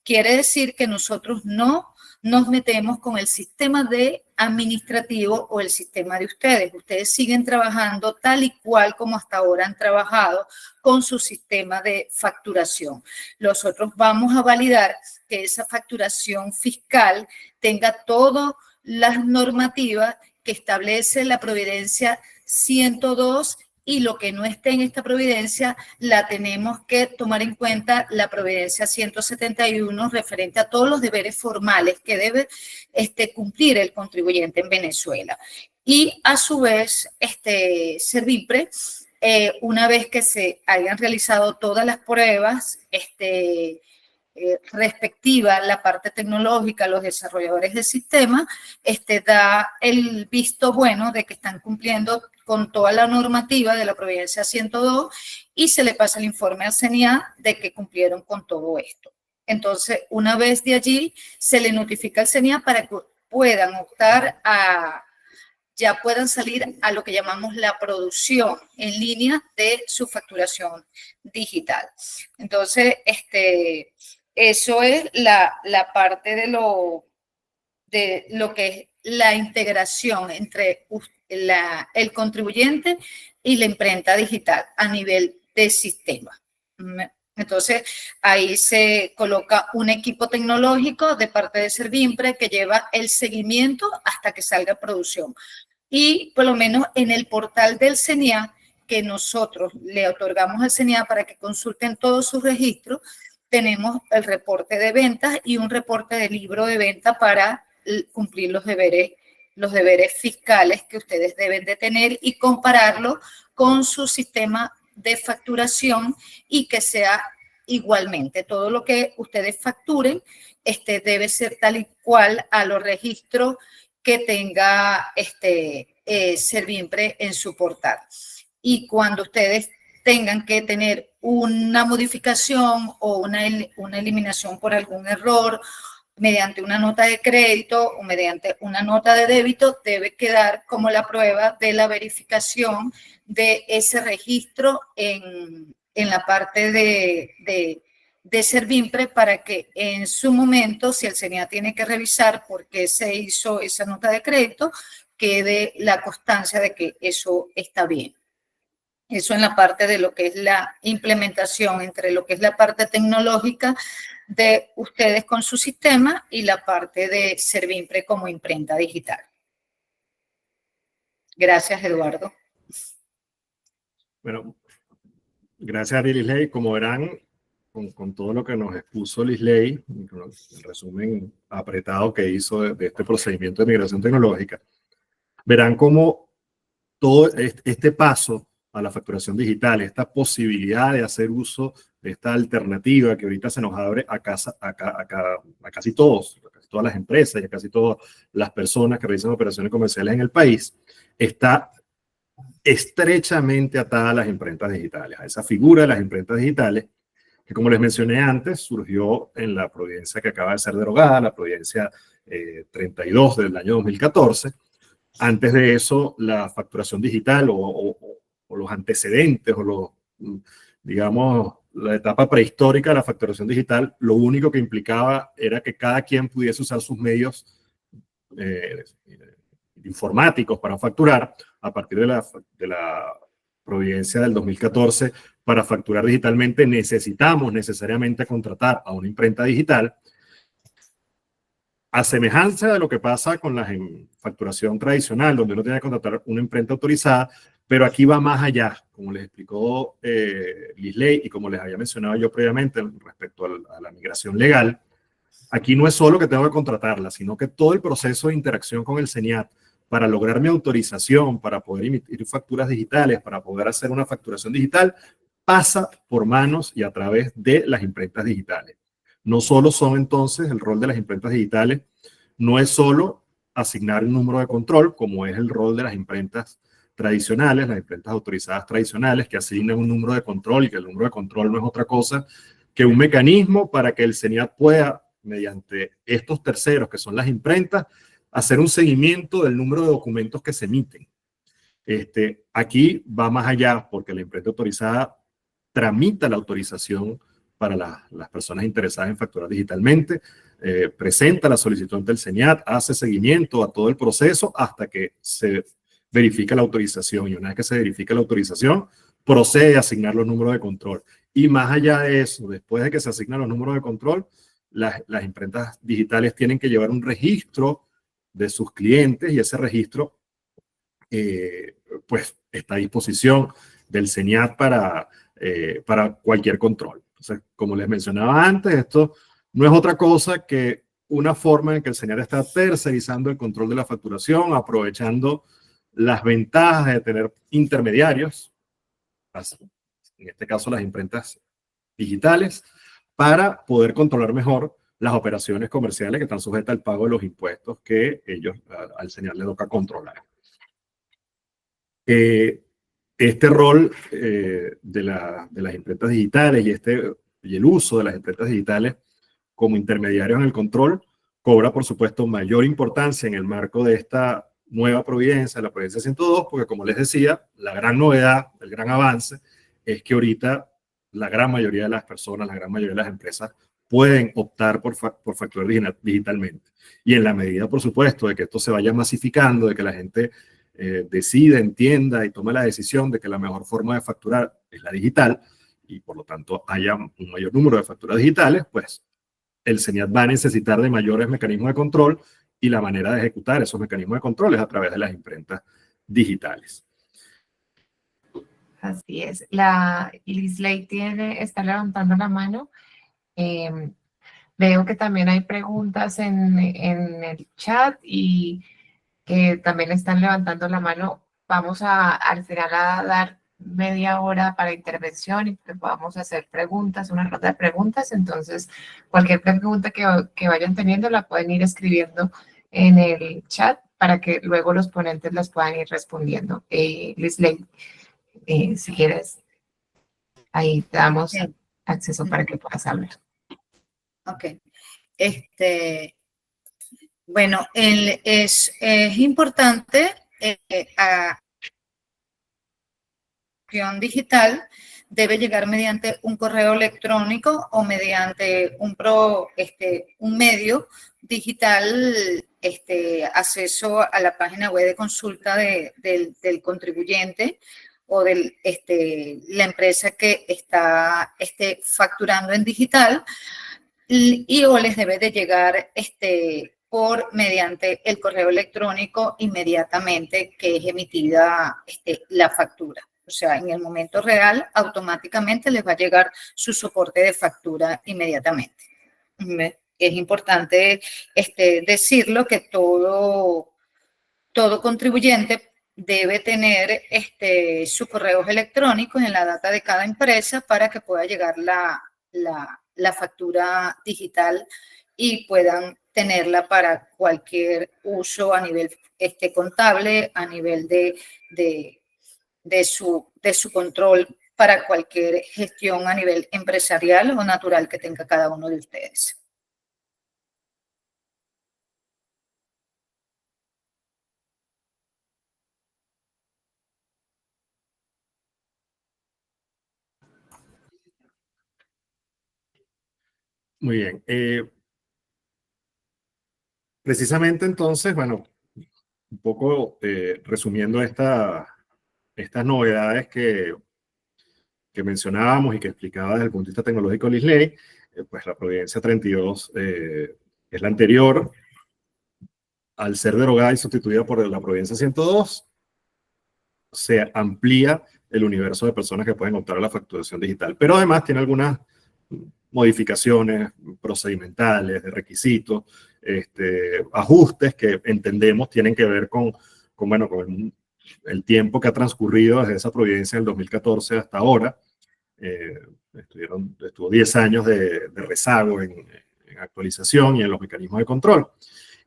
Quiere decir que nosotros no nos metemos con el sistema de administrativo o el sistema de ustedes. Ustedes siguen trabajando tal y cual como hasta ahora han trabajado con su sistema de facturación. Nosotros vamos a validar que esa facturación fiscal tenga todas las normativas que establece la Providencia 102, y lo que no esté en esta providencia la tenemos que tomar en cuenta la Providencia 171 referente a todos los deberes formales que debe cumplir el contribuyente en Venezuela. Y a su vez, Servimpre, una vez que se hayan realizado todas las pruebas respectiva, la parte tecnológica, los desarrolladores de sistemas, da el visto bueno de que están cumpliendo con toda la normativa de la Providencia 102 y se le pasa el informe al CENIAT de que cumplieron con todo esto. Entonces, una vez de allí, se le notifica al CENIAT para que puedan optar ya puedan salir a lo que llamamos la producción en línea de su facturación digital. Entonces, eso es la parte de lo que es la integración entre el contribuyente y la imprenta digital a nivel de sistema. Entonces, ahí se coloca un equipo tecnológico de parte de Servimpre que lleva el seguimiento hasta que salga a producción. Y por lo menos en el portal del CENIAT, que nosotros le otorgamos al CENIAT para que consulten todos sus registros, tenemos el reporte de ventas y un reporte de libro de venta para cumplir los deberes fiscales que ustedes deben de tener y compararlo con su sistema de facturación y que sea igualmente. Todo lo que ustedes facturen debe ser tal y cual a los registros que tenga Servimpre en su portal. Y cuando ustedes tengan que tener una modificación o una eliminación por algún error, mediante una nota de crédito o mediante una nota de débito, debe quedar como la prueba de la verificación de ese registro en la parte de Servimpre para que en su momento, si el CENIAT tiene que revisar por qué se hizo esa nota de crédito, quede la constancia de que eso está bien. Eso en la parte de lo que es la implementación entre lo que es la parte tecnológica de ustedes con su sistema y la parte de Servimpre como imprenta digital. Gracias, Eduardo. Bueno, gracias a Lisley. Como verán, con todo lo que nos expuso Lisley, el resumen apretado que hizo de este procedimiento de migración tecnológica, verán cómo todo este paso a la facturación digital, esta posibilidad de hacer uso de esta alternativa que ahorita se nos abre a casi todas las empresas y a casi todas las personas que realizan operaciones comerciales en el país, está estrechamente atada a las imprentas digitales, a esa figura de las imprentas digitales, que como les mencioné antes, surgió en la providencia que acaba de ser derogada, la providencia 32 del año 2014. Antes de eso, la facturación digital o los antecedentes digamos, la etapa prehistórica de la facturación digital, lo único que implicaba era que cada quien pudiese usar sus medios informáticos para facturar. A partir de la providencia del 2014, para facturar digitalmente necesitamos necesariamente contratar a una imprenta digital. A semejanza de lo que pasa con la facturación tradicional, donde uno tiene que contratar una imprenta autorizada, pero aquí va más allá, como les explicó Lisley y como les había mencionado yo previamente respecto a la migración legal. Aquí no es solo que tengo que contratarla, sino que todo el proceso de interacción con el CENIAT para lograr mi autorización, para poder emitir facturas digitales, para poder hacer una facturación digital, pasa por manos y a través de las imprentas digitales. No solo son entonces el rol de las imprentas digitales, no es solo asignar un número de control, como es el rol de las imprentas tradicionales, las imprentas autorizadas tradicionales, que asignan un número de control y que el número de control no es otra cosa que un mecanismo para que el CENIAT pueda, mediante estos terceros que son las imprentas, hacer un seguimiento del número de documentos que se emiten. Aquí va más allá porque la imprenta autorizada tramita la autorización para las personas interesadas en facturar digitalmente, presenta la solicitud ante el CENIAT, hace seguimiento a todo el proceso hasta que se verifica la autorización, y una vez que se verifica la autorización, procede a asignar los números de control. Y más allá de eso, después de que se asignan los números de control, las imprentas digitales tienen que llevar un registro de sus clientes y ese registro pues está a disposición del CENIAT para cualquier control. Entonces, como les mencionaba antes, esto no es otra cosa que una forma en que el CENIAT está tercerizando el control de la facturación, aprovechando las ventajas de tener intermediarios, en este caso las imprentas digitales, para poder controlar mejor las operaciones comerciales que están sujetas al pago de los impuestos que ellos al señal le toca controlar. Este rol de las imprentas digitales y el uso de las imprentas digitales como intermediarios en el control cobra, por supuesto, mayor importancia en el marco de esta nueva providencia, la providencia 102, porque como les decía, la gran novedad, el gran avance, es que ahorita la gran mayoría de las personas, la gran mayoría de las empresas pueden optar por facturar digitalmente. Y en la medida, por supuesto, de que esto se vaya masificando, de que la gente decida, entienda y tome la decisión de que la mejor forma de facturar es la digital, y por lo tanto haya un mayor número de facturas digitales, pues el SENIAT va a necesitar de mayores mecanismos de control, y la manera de ejecutar esos mecanismos de control es a través de las imprentas digitales. Así es. La Lisley está levantando la mano. Veo que también hay preguntas en el chat y que también están levantando la mano. Vamos al final a dar media hora para intervención y que podamos hacer preguntas, una ronda de preguntas. Entonces, cualquier pregunta que vayan teniendo la pueden ir escribiendo en el chat para que luego los ponentes las puedan ir respondiendo. Lisley, si quieres, ahí te damos acceso para que puedas hablar. Ok. Bueno, es importante a digital debe llegar mediante un correo electrónico o mediante un medio digital, acceso a la página web de consulta del contribuyente o de la empresa que está facturando en digital, o les debe de llegar mediante el correo electrónico inmediatamente que es emitida la factura. O sea, en el momento real, automáticamente les va a llegar su soporte de factura inmediatamente. Es importante decirlo que todo contribuyente debe tener sus correos electrónicos en la data de cada empresa para que pueda llegar la factura digital y puedan tenerla para cualquier uso a nivel contable, a nivel de su control para cualquier gestión a nivel empresarial o natural que tenga cada uno de ustedes. Muy bien. Precisamente entonces, bueno, un poco resumiendo estas novedades que mencionábamos y que explicaba desde el punto de vista tecnológico Lisley, pues la Providencia 32 es la anterior. Al ser derogada y sustituida por la Providencia 102, se amplía el universo de personas que pueden optar a la facturación digital. Pero además tiene algunas modificaciones procedimentales, de requisitos, ajustes que entendemos tienen que ver con el tiempo que ha transcurrido desde esa providencia del 2014 hasta ahora. Estuvo 10 años de rezago en actualización y en los mecanismos de control.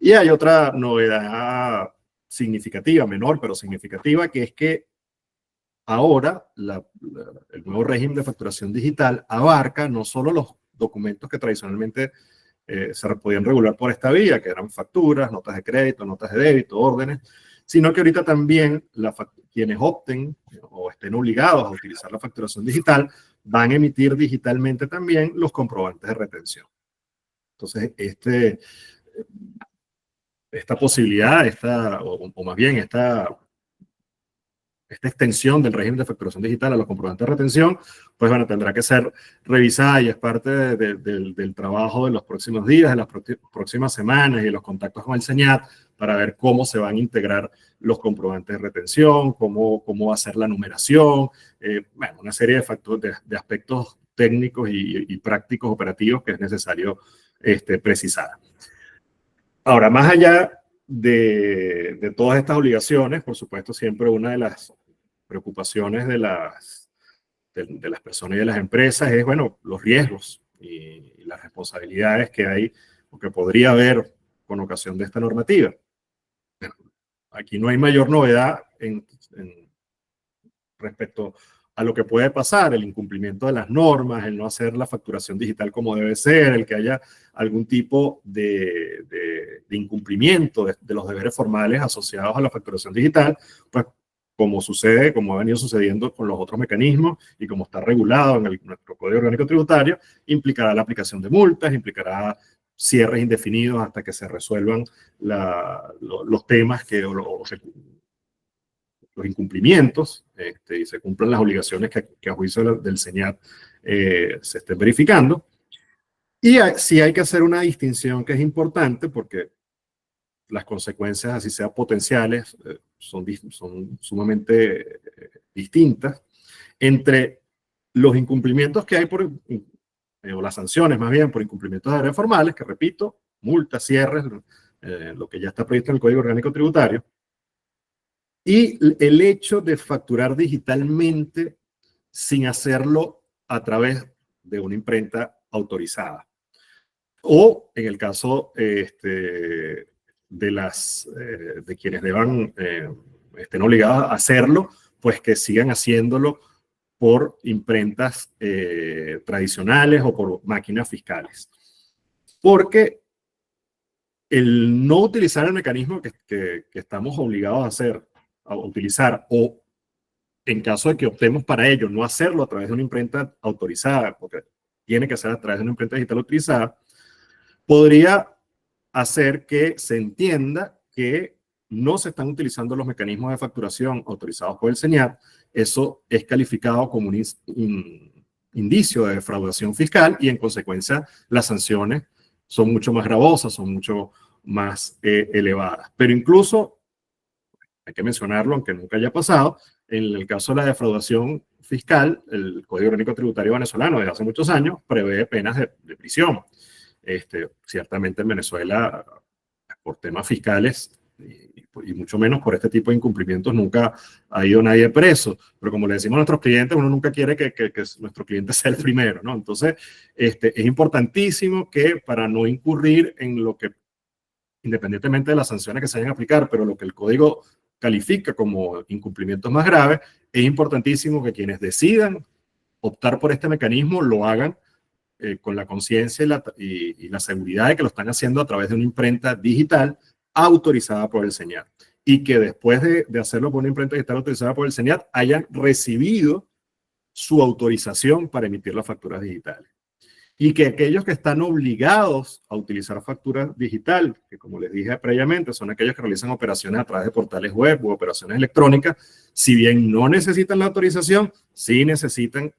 Y hay otra novedad significativa, menor pero significativa, que es que ahora el nuevo régimen de facturación digital abarca no solo los documentos que tradicionalmente se podían regular por esta vía, que eran facturas, notas de crédito, notas de débito, órdenes, sino que ahorita también quienes opten o estén obligados a utilizar la facturación digital van a emitir digitalmente también los comprobantes de retención. Entonces, esta posibilidad, o más bien esta extensión del régimen de facturación digital a los comprobantes de retención, pues bueno, tendrá que ser revisada y es parte del trabajo de los próximos días, de las próximas semanas y de los contactos con el SENIAT para ver cómo se van a integrar los comprobantes de retención, cómo va a ser la numeración, bueno, una serie de aspectos técnicos y prácticos operativos que es necesario precisar. Ahora, más allá de todas estas obligaciones, por supuesto, siempre una de las preocupaciones de las personas y de las empresas es, bueno, los riesgos y las responsabilidades que hay o que podría haber con ocasión de esta normativa. Aquí no hay mayor novedad respecto a lo que puede pasar, el incumplimiento de las normas, el no hacer la facturación digital como debe ser, el que haya algún tipo de incumplimiento de los deberes formales asociados a la facturación digital, pues como sucede, como ha venido sucediendo con los otros mecanismos y como está regulado en nuestro Código Orgánico Tributario, implicará la aplicación de multas, implicará cierres indefinidos hasta que se resuelvan los temas los incumplimientos y se cumplan las obligaciones que a juicio del SENIAT se estén verificando. Y sí hay que hacer una distinción que es importante porque las consecuencias, así sean potenciales, son sumamente distintas entre los incumplimientos que hay o las sanciones más bien por incumplimientos de deberes formales, que repito, multas, cierres, lo que ya está previsto en el Código Orgánico Tributario, y el hecho de facturar digitalmente sin hacerlo a través de una imprenta autorizada. O en el caso de quienes estén obligados a hacerlo, pues que sigan haciéndolo por imprentas tradicionales o por máquinas fiscales. Porque el no utilizar el mecanismo que estamos obligados a utilizar, o en caso de que optemos para ello, no hacerlo a través de una imprenta autorizada, porque tiene que ser a través de una imprenta digital autorizada, podría hacer que se entienda que no se están utilizando los mecanismos de facturación autorizados por el SENIAT. Eso es calificado como un indicio de defraudación fiscal y en consecuencia las sanciones son mucho más gravosas, son mucho más elevadas. Pero incluso, hay que mencionarlo, aunque nunca haya pasado, en el caso de la defraudación fiscal, el Código Orgánico Tributario venezolano desde hace muchos años prevé penas de prisión. Ciertamente en Venezuela, por temas fiscales y mucho menos por este tipo de incumplimientos, nunca ha ido nadie preso. Pero como le decimos a nuestros clientes, uno nunca quiere que nuestro cliente sea el primero, ¿no? Entonces, es importantísimo que para no incurrir en lo que, independientemente de las sanciones que se vayan a aplicar, pero lo que el código califica como incumplimientos más graves, es importantísimo que quienes decidan optar por este mecanismo lo hagan con la conciencia y la seguridad de que lo están haciendo a través de una imprenta digital autorizada por el SENIAT. Y que después de hacerlo por una imprenta digital autorizada por el SENIAT, hayan recibido su autorización para emitir las facturas digitales. Y que aquellos que están obligados a utilizar factura digital, que como les dije previamente, son aquellos que realizan operaciones a través de portales web u operaciones electrónicas, si bien no necesitan la autorización, sí necesitan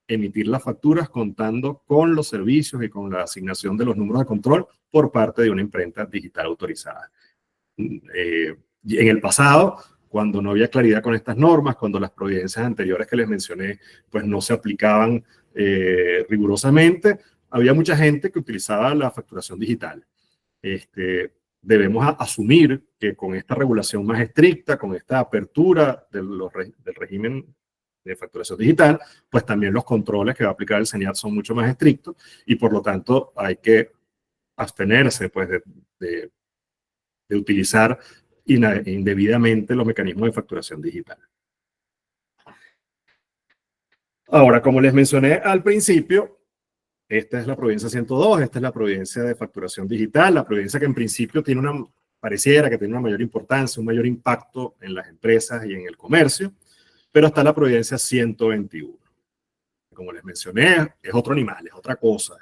emitir las facturas contando con los servicios y con la asignación de los números de control por parte de una imprenta digital autorizada. En el pasado, cuando no había claridad con estas normas, cuando las providencias anteriores que les mencioné pues no se aplicaban rigurosamente, había mucha gente que utilizaba la facturación digital. Debemos asumir que con esta regulación más estricta, con esta apertura del régimen de facturación digital, pues también los controles que va a aplicar el SENIAT son mucho más estrictos y por lo tanto hay que abstenerse pues, de utilizar indebidamente los mecanismos de facturación digital. Ahora, como les mencioné al principio, esta es la providencia 102, esta es la providencia de facturación digital, la providencia que en principio pareciera que tiene una mayor importancia, un mayor impacto en las empresas y en el comercio, pero está la providencia 121. Como les mencioné, es otro animal, es otra cosa.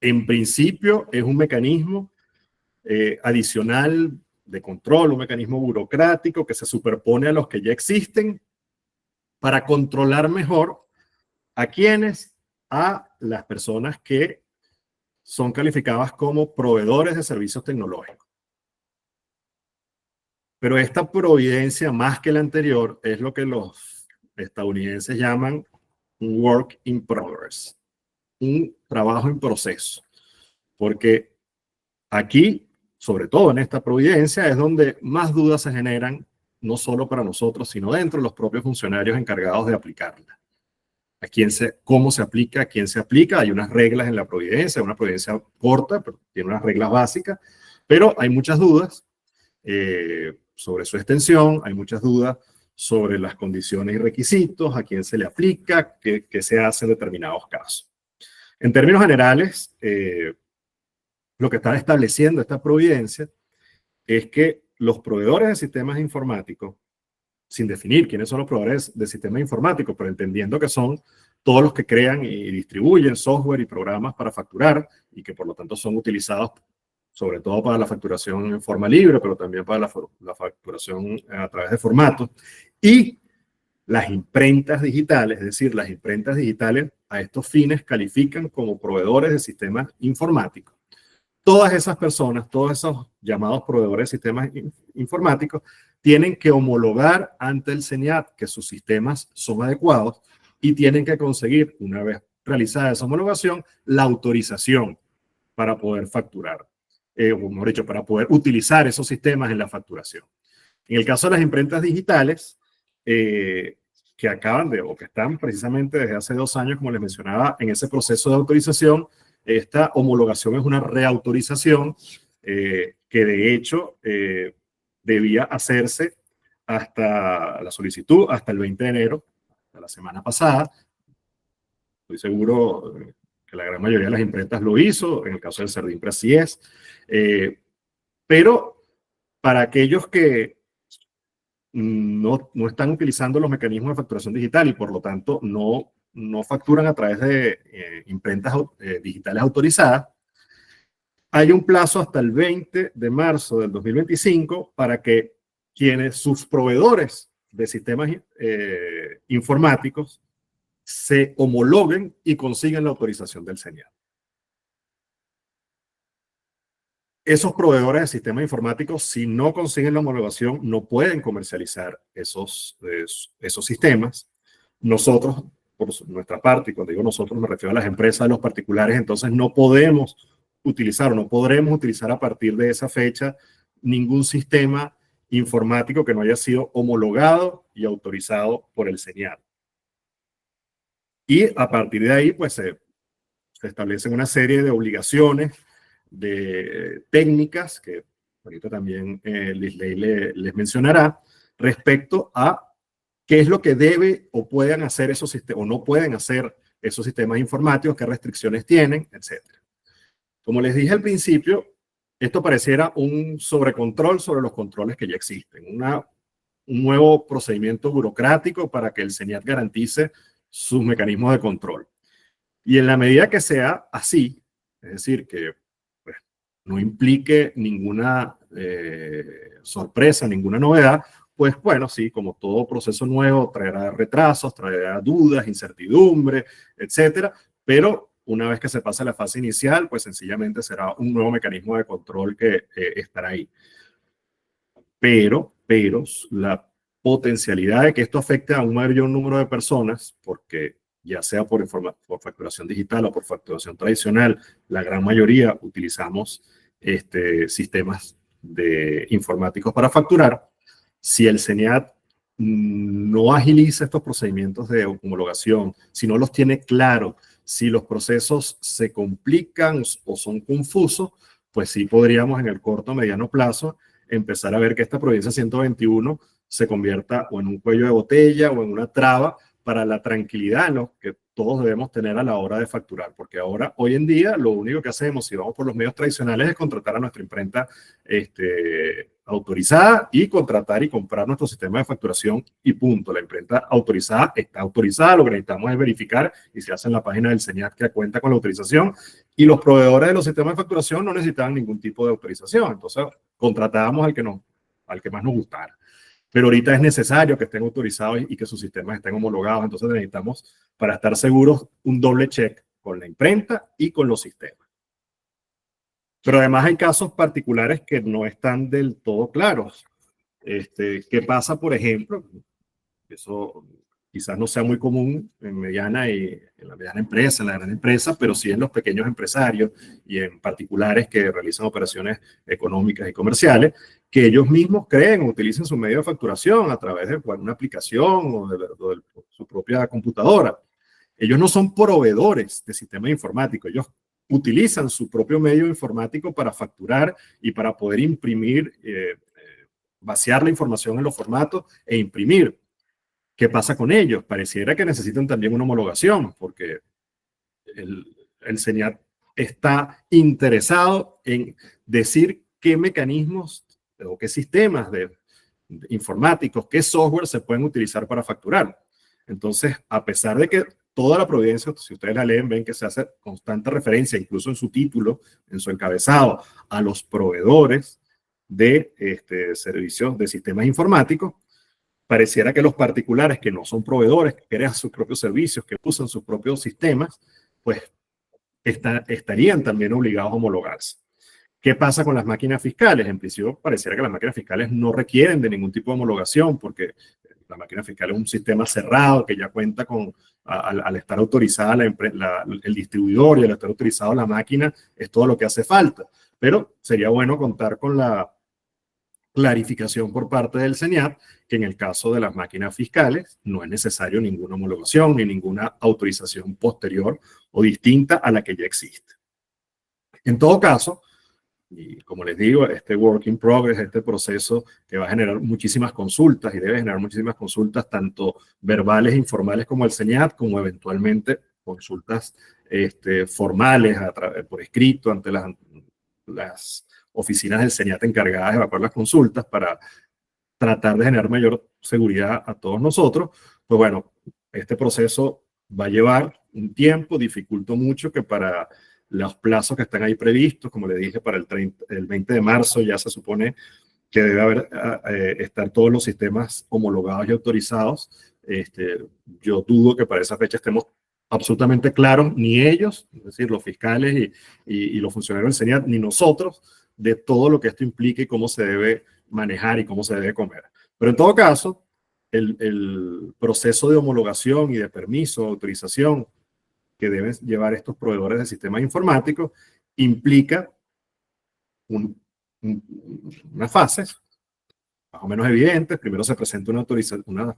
En principio es un mecanismo adicional de control, un mecanismo burocrático que se superpone a los que ya existen para controlar mejor a las personas que son calificadas como proveedores de servicios tecnológicos. Pero esta providencia, más que la anterior, es lo que los estadounidenses llaman un work in progress, un trabajo en proceso. Porque aquí, sobre todo en esta providencia, es donde más dudas se generan, no solo para nosotros, sino dentro de los propios funcionarios encargados de aplicarla. cómo se aplica, a quién se aplica. Hay unas reglas en la providencia, una providencia corta, pero tiene unas reglas básicas, pero hay muchas dudas sobre su extensión, hay muchas dudas sobre las condiciones y requisitos, a quién se le aplica, qué se hace en determinados casos. En términos generales, lo que está estableciendo esta providencia es que los proveedores de sistemas informáticos, sin definir quiénes son los proveedores de sistemas informáticos, pero entendiendo que son todos los que crean y distribuyen software y programas para facturar y que por lo tanto son utilizados sobre todo para la facturación en forma libre, pero también para la facturación a través de formatos, y las imprentas digitales, es decir, las imprentas digitales a estos fines califican como proveedores de sistemas informáticos. Todas esas personas, todos esos llamados proveedores de sistemas informáticos, tienen que homologar ante el CENIAT que sus sistemas son adecuados y tienen que conseguir, una vez realizada esa homologación, la autorización para poder facturar, o mejor dicho, para poder utilizar esos sistemas en la facturación. En el caso de las imprentas digitales, que acaban de, o que están precisamente desde hace 2 años, como les mencionaba, en ese proceso de autorización, esta homologación es una reautorización que de hecho debía hacerse hasta la solicitud, hasta el 20 de enero, de la semana pasada. Estoy seguro que la gran mayoría de las imprentas lo hizo, en el caso del Serdimpre así es, pero para aquellos que no están utilizando los mecanismos de facturación digital y por lo tanto no facturan a través de imprentas digitales autorizadas, hay un plazo hasta el 20 de marzo del 2025 para que sus proveedores de sistemas informáticos se homologuen y consigan la autorización del CENIAT. Esos proveedores de sistemas informáticos, si no consiguen la homologación, no pueden comercializar esos sistemas. Nosotros, por nuestra parte, y cuando digo nosotros me refiero a las empresas, a los particulares, entonces no podemos utilizar o no podremos utilizar a partir de esa fecha ningún sistema informático que no haya sido homologado y autorizado por el CENIAT. Y a partir de ahí, pues se establecen una serie de obligaciones, de técnicas, que ahorita también Lisley les mencionará, respecto a qué es lo que debe o pueden hacer esos sistemas, o no pueden hacer esos sistemas informáticos, qué restricciones tienen, etc. Como les dije al principio, esto pareciera un sobrecontrol sobre los controles que ya existen, un nuevo procedimiento burocrático para que el CENIAT garantice sus mecanismos de control. Y en la medida que sea así, es decir, que pues, no implique ninguna sorpresa, ninguna novedad, pues bueno, sí, como todo proceso nuevo, traerá retrasos, traerá dudas, incertidumbre, etcétera, pero una vez que se pase la fase inicial, pues sencillamente será un nuevo mecanismo de control que estará ahí. Pero la potencialidad de que esto afecte a un mayor número de personas, porque ya sea por facturación digital o por facturación tradicional, la gran mayoría utilizamos sistemas informáticos para facturar. Si el CENIAT no agiliza estos procedimientos de homologación, si no los tiene claros, si los procesos se complican o son confusos, pues sí podríamos en el corto o mediano plazo empezar a ver que esta providencia 121 se convierta o en un cuello de botella o en una traba para la tranquilidad, ¿no?, que todos debemos tener a la hora de facturar, porque ahora, hoy en día, lo único que hacemos, si vamos por los medios tradicionales, es contratar a nuestra imprenta autorizada y contratar y comprar nuestro sistema de facturación y punto. La imprenta autorizada está autorizada, lo que necesitamos es verificar y se hace en la página del CENIAT que cuenta con la autorización, y los proveedores de los sistemas de facturación no necesitaban ningún tipo de autorización, entonces contratábamos al que más nos gustara. Pero ahorita es necesario que estén autorizados y que sus sistemas estén homologados. Entonces necesitamos, para estar seguros, un doble check con la imprenta y con los sistemas. Pero además hay casos particulares que no están del todo claros. ¿Qué pasa, por ejemplo? Eso quizás no sea muy común en la mediana empresa, en la gran empresa, pero sí en los pequeños empresarios y en particulares que realizan operaciones económicas y comerciales, que ellos mismos creen o utilicen su medio de facturación a través de una aplicación o de su propia computadora. ellos no son proveedores de sistemas informáticos, ellos utilizan su propio medio informático para facturar y para poder imprimir, vaciar la información en los formatos e imprimir. ¿Qué pasa con ellos? Pareciera que necesitan también una homologación, porque el CENIAT está interesado en decir qué mecanismos o qué sistemas informáticos, qué software se pueden utilizar para facturar. Entonces, a pesar de que toda la providencia, si ustedes la leen, ven que se hace constante referencia, incluso en su título, en su encabezado, a los proveedores de servicios de sistemas informáticos, pareciera que los particulares que no son proveedores, que crean sus propios servicios, que usan sus propios sistemas, pues estarían también obligados a homologarse. ¿Qué pasa con las máquinas fiscales? En principio, pareciera que las máquinas fiscales no requieren de ningún tipo de homologación, porque la máquina fiscal es un sistema cerrado que ya cuenta con, al estar autorizada el distribuidor y al estar autorizado la máquina, es todo lo que hace falta. Pero sería bueno contar con la clarificación por parte del CENIAT que en el caso de las máquinas fiscales no es necesario ninguna homologación ni ninguna autorización posterior o distinta a la que ya existe. En todo caso, y como les digo, este work in progress, este proceso que va a generar muchísimas consultas y debe generar muchísimas consultas, tanto verbales e informales como el CENIAT, como eventualmente consultas formales por escrito ante las oficinas del CENIAT encargadas de evacuar las consultas para tratar de generar mayor seguridad a todos nosotros. Pues bueno, este proceso va a llevar un tiempo, dificulta mucho que para los plazos que están ahí previstos, como le dije, para el 20 de marzo ya se supone que debe estar todos los sistemas homologados y autorizados. Yo dudo que para esa fecha estemos absolutamente claros, ni ellos, es decir, los fiscales y los funcionarios del CENIAT, ni nosotros, de todo lo que esto implica y cómo se debe manejar y cómo se debe comer. Pero en todo caso, el proceso de homologación y de permiso, autorización que deben llevar estos proveedores de sistemas informáticos implica unas fases más o menos evidentes. Primero se presenta una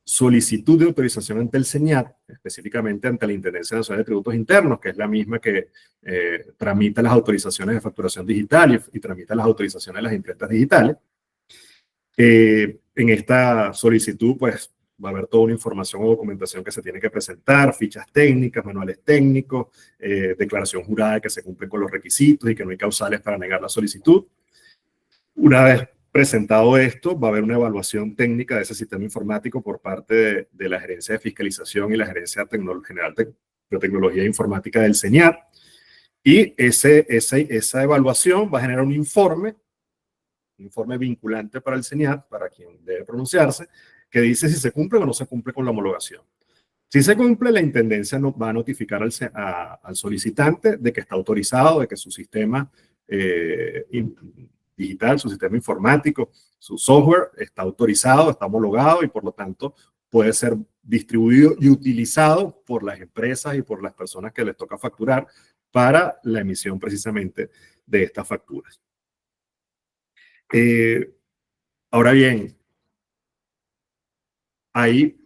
solicitud de autorización ante el CENIAT, específicamente ante la Intendencia Nacional de Tributos Internos, que es la misma que tramita las autorizaciones de facturación digital y tramita las autorizaciones de las imprentas digitales. En esta solicitud, pues, va a haber toda una información o documentación que se tiene que presentar, fichas técnicas, manuales técnicos, declaración jurada de que se cumplen con los requisitos y que no hay causales para negar la solicitud. Una vez presentado esto, va a haber una evaluación técnica de ese sistema informático por parte de la Gerencia de Fiscalización y la Gerencia General de Tecnología Informática del CENIAT. Y esa evaluación va a generar un informe vinculante para el CENIAT, para quien debe pronunciarse, que dice si se cumple o no se cumple con la homologación. Si se cumple, la Intendencia va a notificar al solicitante de que está autorizado, de que su sistema digital, su sistema informático, su software está autorizado, está homologado y por lo tanto puede ser distribuido y utilizado por las empresas y por las personas que les toca facturar para la emisión precisamente de estas facturas. Ahora bien, hay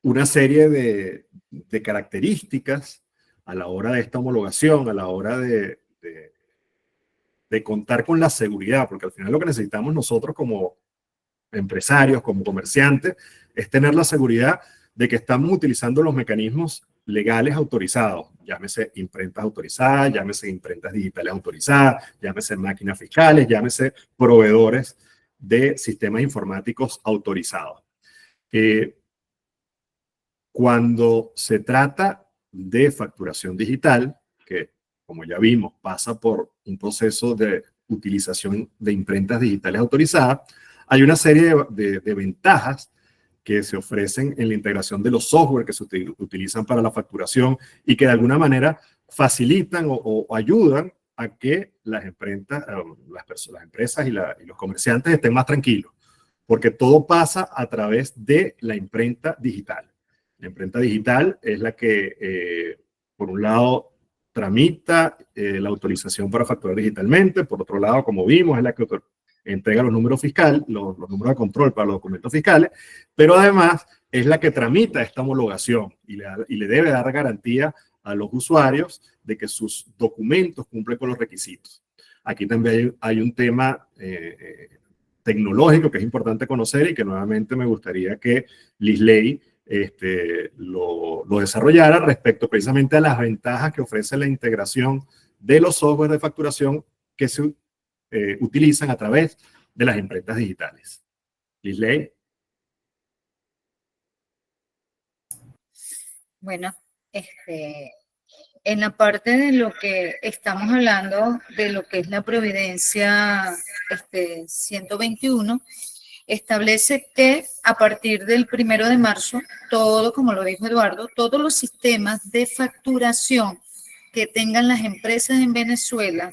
una serie de características a la hora de esta homologación, a la hora de contar con la seguridad, porque al final lo que necesitamos nosotros como empresarios, como comerciantes, es tener la seguridad de que estamos utilizando los mecanismos legales autorizados, llámese imprentas autorizadas, llámese imprentas digitales autorizadas, llámese máquinas fiscales, llámese proveedores de sistemas informáticos autorizados. Cuando se trata de facturación digital, que como ya vimos pasa por un proceso de utilización de imprentas digitales autorizadas, hay una serie de ventajas que se ofrecen en la integración de los software que se utilizan para la facturación y que de alguna manera facilitan o ayudan a que las empresas y los comerciantes estén más tranquilos, porque todo pasa a través de la imprenta digital. La imprenta digital es la que, por un lado, tramita la autorización para facturar digitalmente, por otro lado, como vimos, es la que entrega los números fiscales, los números de control para los documentos fiscales, pero además es la que tramita esta homologación y le debe dar garantía a los usuarios de que sus documentos cumplen con los requisitos. Aquí también hay un tema tecnológico que es importante conocer y que nuevamente me gustaría que Lisley lo desarrollara respecto precisamente a las ventajas que ofrece la integración de los softwares de facturación que se utilizan a través de las imprentas digitales. Lisley. Bueno, en la parte de lo que estamos hablando, de lo que es la Providencia 121, establece que a partir del 1 de marzo, todo, como lo dijo Eduardo, todos los sistemas de facturación que tengan las empresas en Venezuela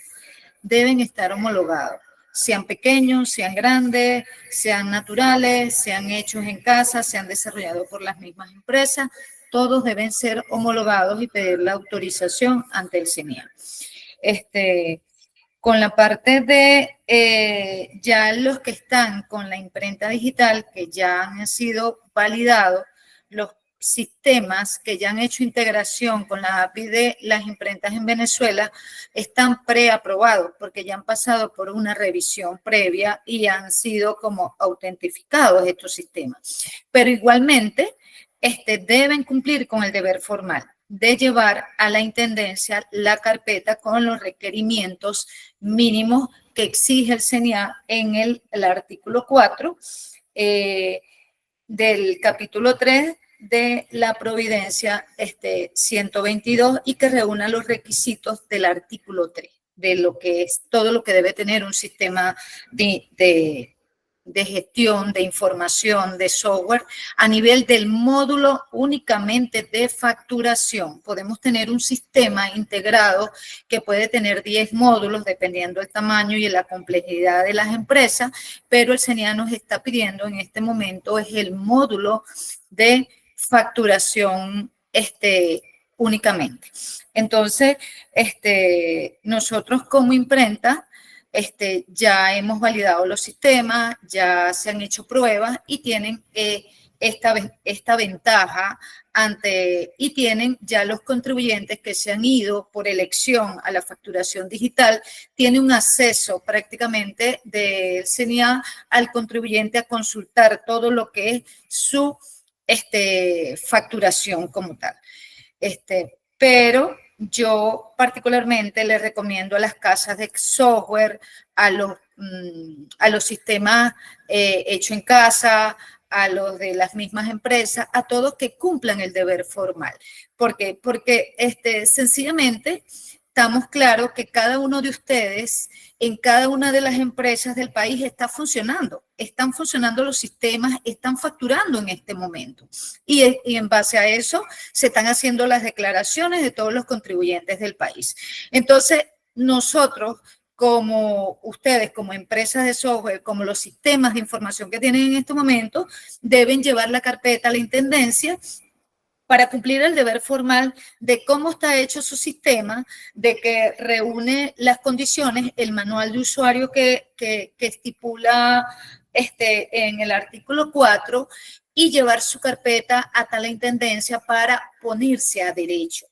deben estar homologados, sean pequeños, sean grandes, sean naturales, sean hechos en casa, sean desarrollados por las mismas empresas, todos deben ser homologados y pedir la autorización ante el CENIA. Con la parte de ya los que están con la imprenta digital, que ya han sido validados, los sistemas que ya han hecho integración con la API de las imprentas en Venezuela están preaprobados porque ya han pasado por una revisión previa y han sido como autentificados estos sistemas. Pero igualmente deben cumplir con el deber formal de llevar a la intendencia la carpeta con los requerimientos mínimos que exige el CENIA en el artículo 4 del capítulo 3 de la Providencia 122 y que reúna los requisitos del artículo 3, de lo que es todo lo que debe tener un sistema de gestión, de información, de software, a nivel del módulo únicamente de facturación. Podemos tener un sistema integrado que puede tener 10 módulos, dependiendo del tamaño y la complejidad de las empresas, pero el CENIA nos está pidiendo en este momento es el módulo de facturación únicamente. Entonces, nosotros como imprenta, ya hemos validado los sistemas, ya se han hecho pruebas y tienen esta ventaja y tienen ya los contribuyentes que se han ido por elección a la facturación digital, tiene un acceso prácticamente del CENIA al contribuyente a consultar todo lo que es su facturación como tal. Pero yo particularmente le recomiendo a las casas de software, a los sistemas hechos en casa, a los de las mismas empresas, a todos que cumplan el deber formal. ¿Por qué? Porque sencillamente estamos claros que cada uno de ustedes en cada una de las empresas del país está funcionando. Están funcionando los sistemas, están facturando en este momento. Y en base a eso se están haciendo las declaraciones de todos los contribuyentes del país. Entonces, nosotros, como ustedes, como empresas de software, como los sistemas de información que tienen en este momento, deben llevar la carpeta a la intendencia para cumplir el deber formal de cómo está hecho su sistema, de que reúne las condiciones, el manual de usuario que estipula en el artículo 4 y llevar su carpeta hasta la intendencia para ponerse a derecho.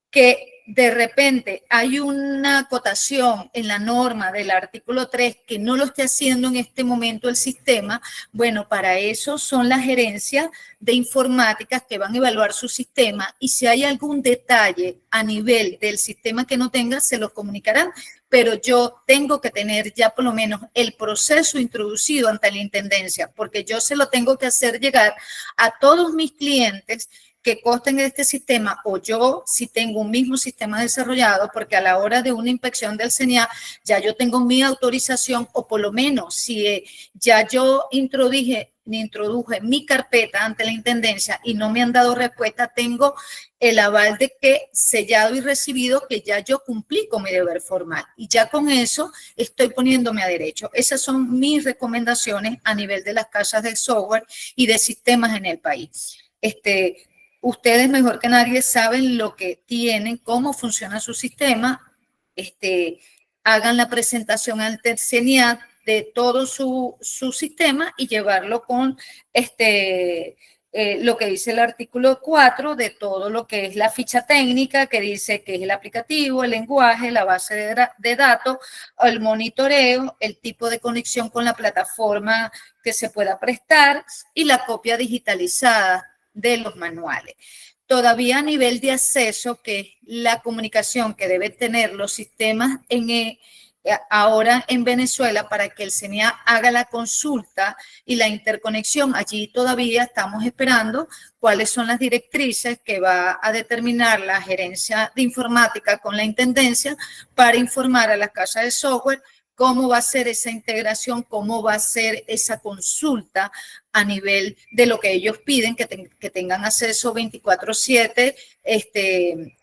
Que de repente hay una acotación en la norma del artículo 3 que no lo esté haciendo en este momento el sistema, bueno, para eso son las gerencias de informática que van a evaluar su sistema y si hay algún detalle a nivel del sistema que no tenga, se lo comunicarán, pero yo tengo que tener ya por lo menos el proceso introducido ante la intendencia, porque yo se lo tengo que hacer llegar a todos mis clientes que consten en este sistema, o yo si tengo un mismo sistema desarrollado, porque a la hora de una inspección del CENIA ya yo tengo mi autorización, o por lo menos si ya yo introduje mi carpeta ante la intendencia y no me han dado respuesta, tengo el aval de que sellado y recibido que ya yo cumplí con mi deber formal y ya con eso estoy poniéndome a derecho. Esas son mis recomendaciones a nivel de las casas de software y de sistemas en el país. Ustedes mejor que nadie saben lo que tienen, cómo funciona su sistema, hagan la presentación ante el CENIA de todo su sistema y llevarlo con lo que dice el artículo 4 de todo lo que es la ficha técnica, que dice que es el aplicativo, el lenguaje, la base de datos, el monitoreo, el tipo de conexión con la plataforma que se pueda prestar y la copia digitalizada de los manuales. Todavía a nivel de acceso, que es la comunicación que deben tener los sistemas ahora en Venezuela para que el CENIA haga la consulta y la interconexión. Allí todavía estamos esperando cuáles son las directrices que va a determinar la gerencia de informática con la intendencia para informar a las casas de software cómo va a ser esa integración, cómo va a ser esa consulta a nivel de lo que ellos piden, que tengan acceso 24/7,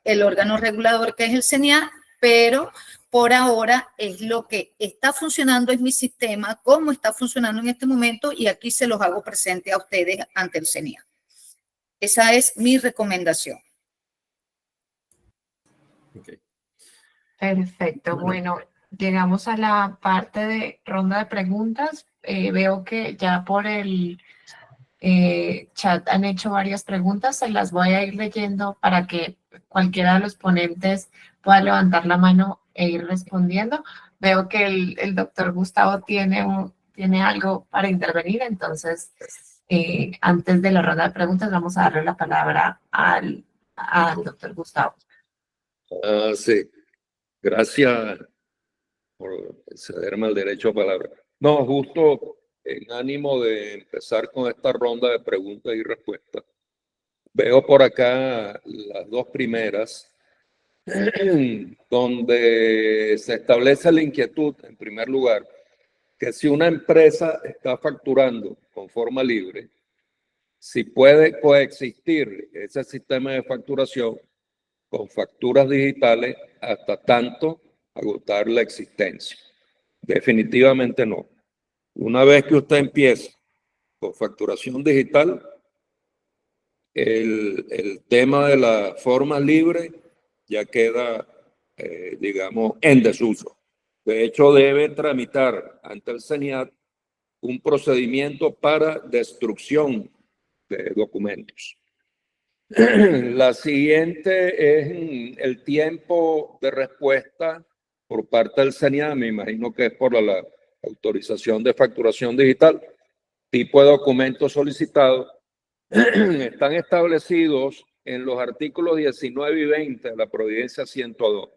el órgano regulador que es el CENIA, pero por ahora es lo que está funcionando en mi sistema, cómo está funcionando en este momento, y aquí se los hago presente a ustedes ante el CENIA. Esa es mi recomendación. Okay. Perfecto. Bueno, llegamos a la parte de ronda de preguntas. Veo que ya por el chat han hecho varias preguntas. Se las voy a ir leyendo para que cualquiera de los ponentes pueda levantar la mano e ir respondiendo. Veo que el doctor Gustavo tiene algo para intervenir, entonces antes de la ronda de preguntas vamos a darle la palabra al doctor Gustavo. Sí, gracias por cederme el derecho a palabra. No, justo en ánimo de empezar con esta ronda de preguntas y respuestas, veo por acá las dos primeras, donde se establece la inquietud, en primer lugar, que si una empresa está facturando con forma libre, si puede coexistir ese sistema de facturación con facturas digitales hasta tanto agotar la existencia. Definitivamente no. Una vez que usted empieza con facturación digital, el tema de la forma libre ya queda, digamos, en desuso. De hecho, debe tramitar ante el CENIAT un procedimiento para destrucción de documentos. La siguiente es el tiempo de respuesta por parte del CENIAT, me imagino que es por la autorización de facturación digital, tipo de documento solicitado, están establecidos en los artículos 19 y 20 de la Providencia 102.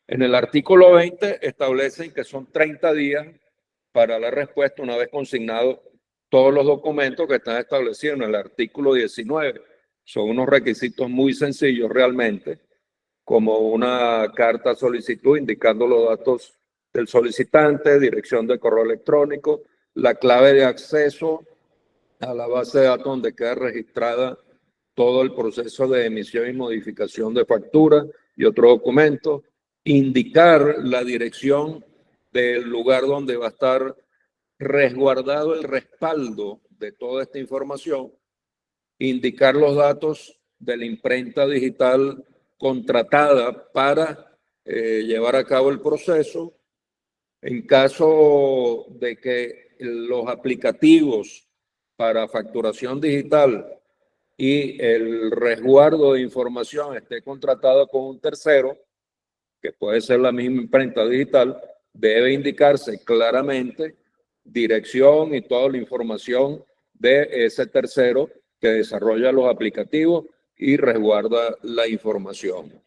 En el artículo 20 establecen que son 30 días para la respuesta una vez consignados todos los documentos que están establecidos en el artículo 19. Son unos requisitos muy sencillos realmente, como una carta solicitud indicando los datos del solicitante, dirección de correo electrónico, la clave de acceso a la base de datos donde queda registrada todo el proceso de emisión y modificación de factura y otros documentos, indicar la dirección del lugar donde va a estar resguardado el respaldo de toda esta información, indicar los datos de la imprenta digital contratada para llevar a cabo el proceso. En caso de que los aplicativos para facturación digital y el resguardo de información esté contratado con un tercero, que puede ser la misma imprenta digital, debe indicarse claramente dirección y toda la información de ese tercero que desarrolla los aplicativos y resguarda la información.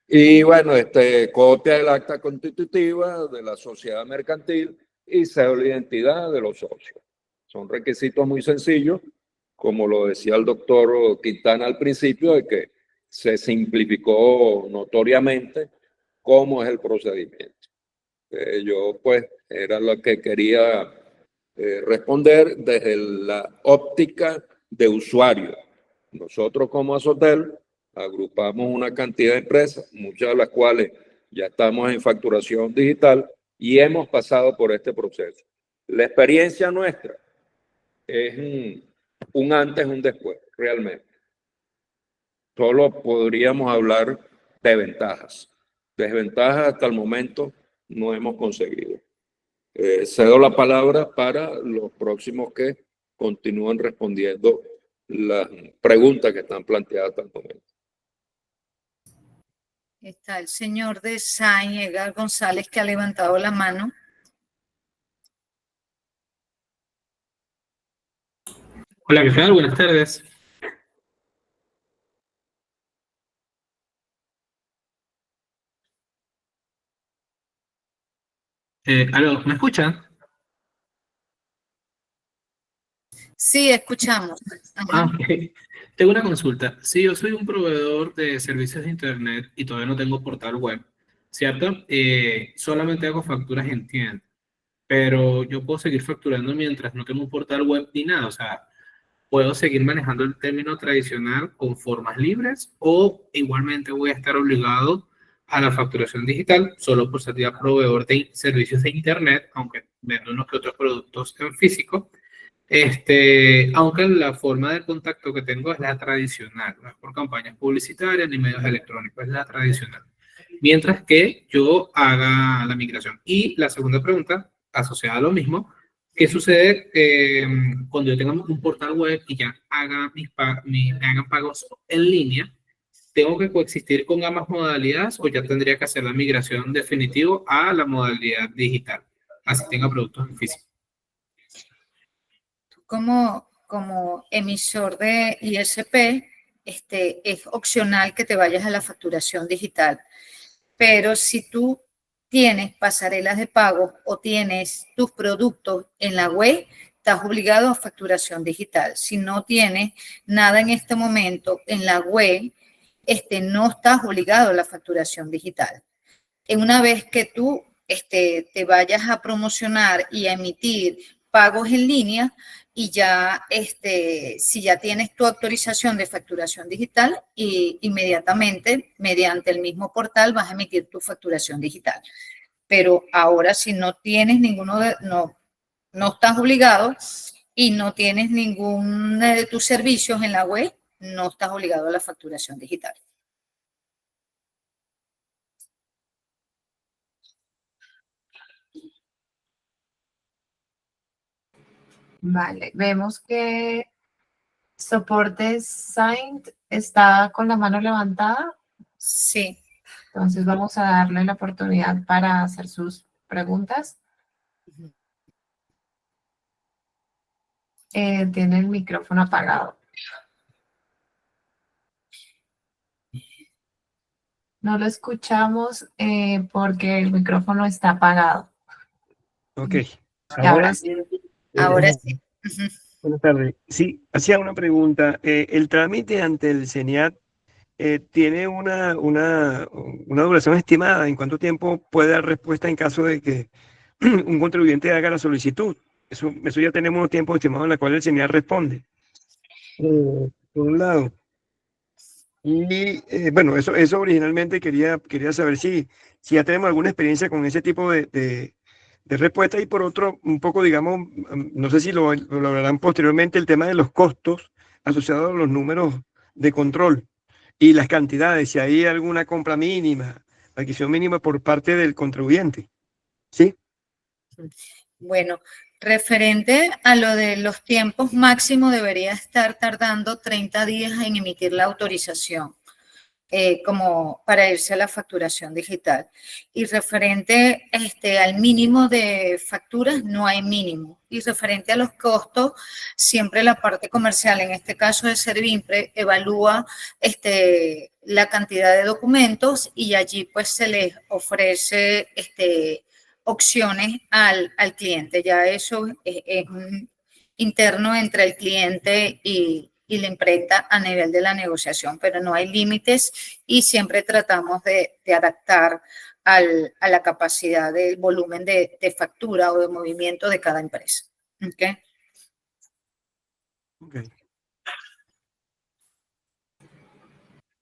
Y bueno, copia del acta constitutiva de la sociedad mercantil y cédula de identidad de los socios. Son requisitos muy sencillos, como lo decía el doctor Quintana al principio, de que se simplificó notoriamente cómo es el procedimiento. Yo pues era lo que quería responder desde la óptica de usuario. Nosotros como Azotel agrupamos una cantidad de empresas, muchas de las cuales ya estamos en facturación digital y hemos pasado por este proceso. La experiencia nuestra es un antes y un después, realmente. Solo podríamos hablar de ventajas. Desventajas hasta el momento no hemos conseguido. Cedo la palabra para los próximos que continúan respondiendo las preguntas que están planteadas hasta el momento. Está el señor de Sain, Edgar González, que ha levantado la mano. Hola, ¿qué tal? Buenas tardes. ¿Aló? ¿Me escuchan? Sí, escuchamos. Ajá. Ok. Tengo una consulta. Si yo soy un proveedor de servicios de Internet y todavía no tengo portal web, ¿cierto? Solamente hago facturas en tienda, pero yo puedo seguir facturando mientras no tengo un portal web ni nada. O sea, puedo seguir manejando el término tradicional con formas libres o igualmente voy a estar obligado a la facturación digital solo por ser ya proveedor de servicios de Internet, aunque vendo unos que otros productos en físico. Aunque la forma de contacto que tengo es la tradicional, no es por campañas publicitarias ni medios electrónicos, es la tradicional. Mientras que yo haga la migración. Y la segunda pregunta, asociada a lo mismo, ¿qué sucede cuando yo tenga un portal web y ya haga me hagan pagos en línea? ¿Tengo que coexistir con ambas modalidades o ya tendría que hacer la migración definitivo a la modalidad digital? Así tenga productos en físico. Como emisor de ISP, es opcional que te vayas a la facturación digital. Pero si tú tienes pasarelas de pago o tienes tus productos en la web, estás obligado a facturación digital. Si no tienes nada en este momento en la web, no estás obligado a la facturación digital. Una vez que tú te vayas a promocionar y a emitir pagos en línea, y ya, si ya tienes tu autorización de facturación digital, y inmediatamente, mediante el mismo portal, vas a emitir tu facturación digital. Pero ahora, si no tienes no estás obligado y no tienes ninguno de tus servicios en la web, no estás obligado a la facturación digital. Vale, vemos que soporte Saint está con la mano levantada. Sí. Entonces vamos a darle la oportunidad para hacer sus preguntas. Tiene el micrófono apagado. No lo escuchamos porque el micrófono está apagado. Ok. Ahora sí. Ahora sí. Buenas tardes. Sí, hacía una pregunta. ¿El trámite ante el CENIAT tiene una duración estimada? ¿En cuánto tiempo puede dar respuesta en caso de que un contribuyente haga la solicitud? Eso ya tenemos un tiempo estimado en el cual el CENIAT responde. Por un lado. Y bueno, eso originalmente quería saber si ya tenemos alguna experiencia con ese tipo de respuesta. Y por otro, un poco, digamos, no sé si lo hablarán posteriormente, el tema de los costos asociados a los números de control y las cantidades, si hay alguna compra mínima, adquisición mínima por parte del contribuyente. ¿Sí? Bueno, referente a lo de los tiempos máximos, debería estar tardando 30 días en emitir la autorización, como para irse a la facturación digital. Y referente al mínimo de facturas, no hay mínimo. Y referente a los costos, siempre la parte comercial, en este caso de Servimpre, evalúa la cantidad de documentos y allí pues se les ofrece opciones al cliente. Ya eso es interno entre el cliente y la imprenta a nivel de la negociación, pero no hay límites y siempre tratamos de adaptar a la capacidad del volumen de factura o de movimiento de cada empresa. ¿Okay? Okay.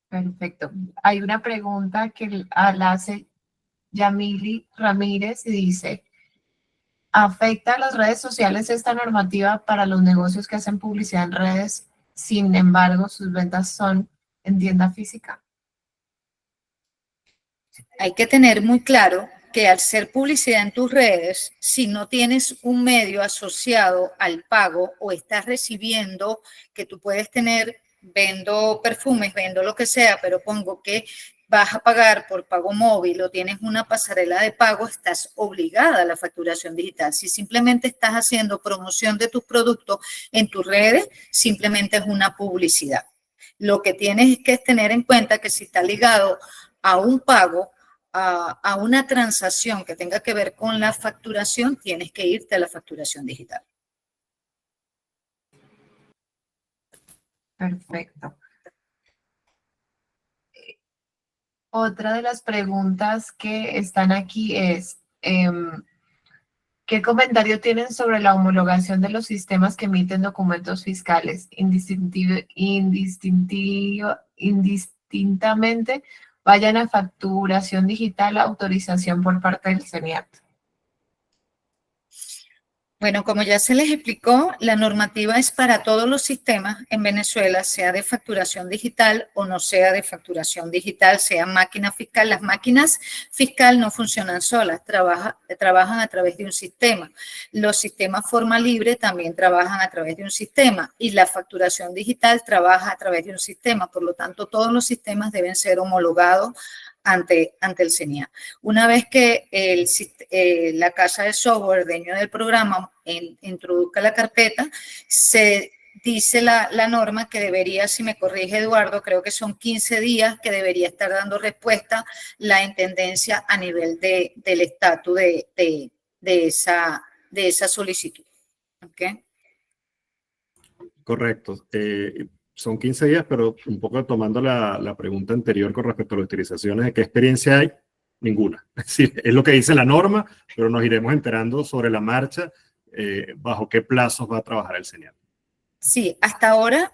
Perfecto. Hay una pregunta que la hace Yamili Ramírez y dice, ¿afecta a las redes sociales esta normativa para los negocios que hacen publicidad en redes? Sin embargo, sus ventas son en tienda física. Hay que tener muy claro que al ser publicidad en tus redes, si no tienes un medio asociado al pago o estás recibiendo, que tú puedes tener, vendo perfumes, vendo lo que sea, pero pongo que vas a pagar por pago móvil o tienes una pasarela de pago, estás obligada a la facturación digital. Si simplemente estás haciendo promoción de tus productos en tus redes, simplemente es una publicidad. Lo que tienes que tener en cuenta que si está ligado a un pago, a una transacción que tenga que ver con la facturación, tienes que irte a la facturación digital. Perfecto. Otra de las preguntas que están aquí es, ¿qué comentario tienen sobre la homologación de los sistemas que emiten documentos fiscales indistintamente vayan a facturación digital, autorización por parte del CENIAT? Bueno, como ya se les explicó, la normativa es para todos los sistemas en Venezuela, sea de facturación digital o no sea de facturación digital, sea máquina fiscal. Las máquinas fiscal no funcionan solas, trabajan a través de un sistema. Los sistemas forma libre también trabajan a través de un sistema y la facturación digital trabaja a través de un sistema. Por lo tanto, todos los sistemas deben ser homologados ante el CENIAT. Una vez que la casa de software, dueño del programa, introduzca la carpeta, se dice la norma que debería, si me corrige Eduardo, creo que son 15 días que debería estar dando respuesta la intendencia a nivel del estatus de esa solicitud. ¿Okay? Correcto. Son 15 días, pero un poco tomando la pregunta anterior con respecto a las utilizaciones, ¿de qué experiencia hay? Ninguna. Es decir, es lo que dice la norma, pero nos iremos enterando sobre la marcha bajo qué plazos va a trabajar el CENIAT. Sí, hasta ahora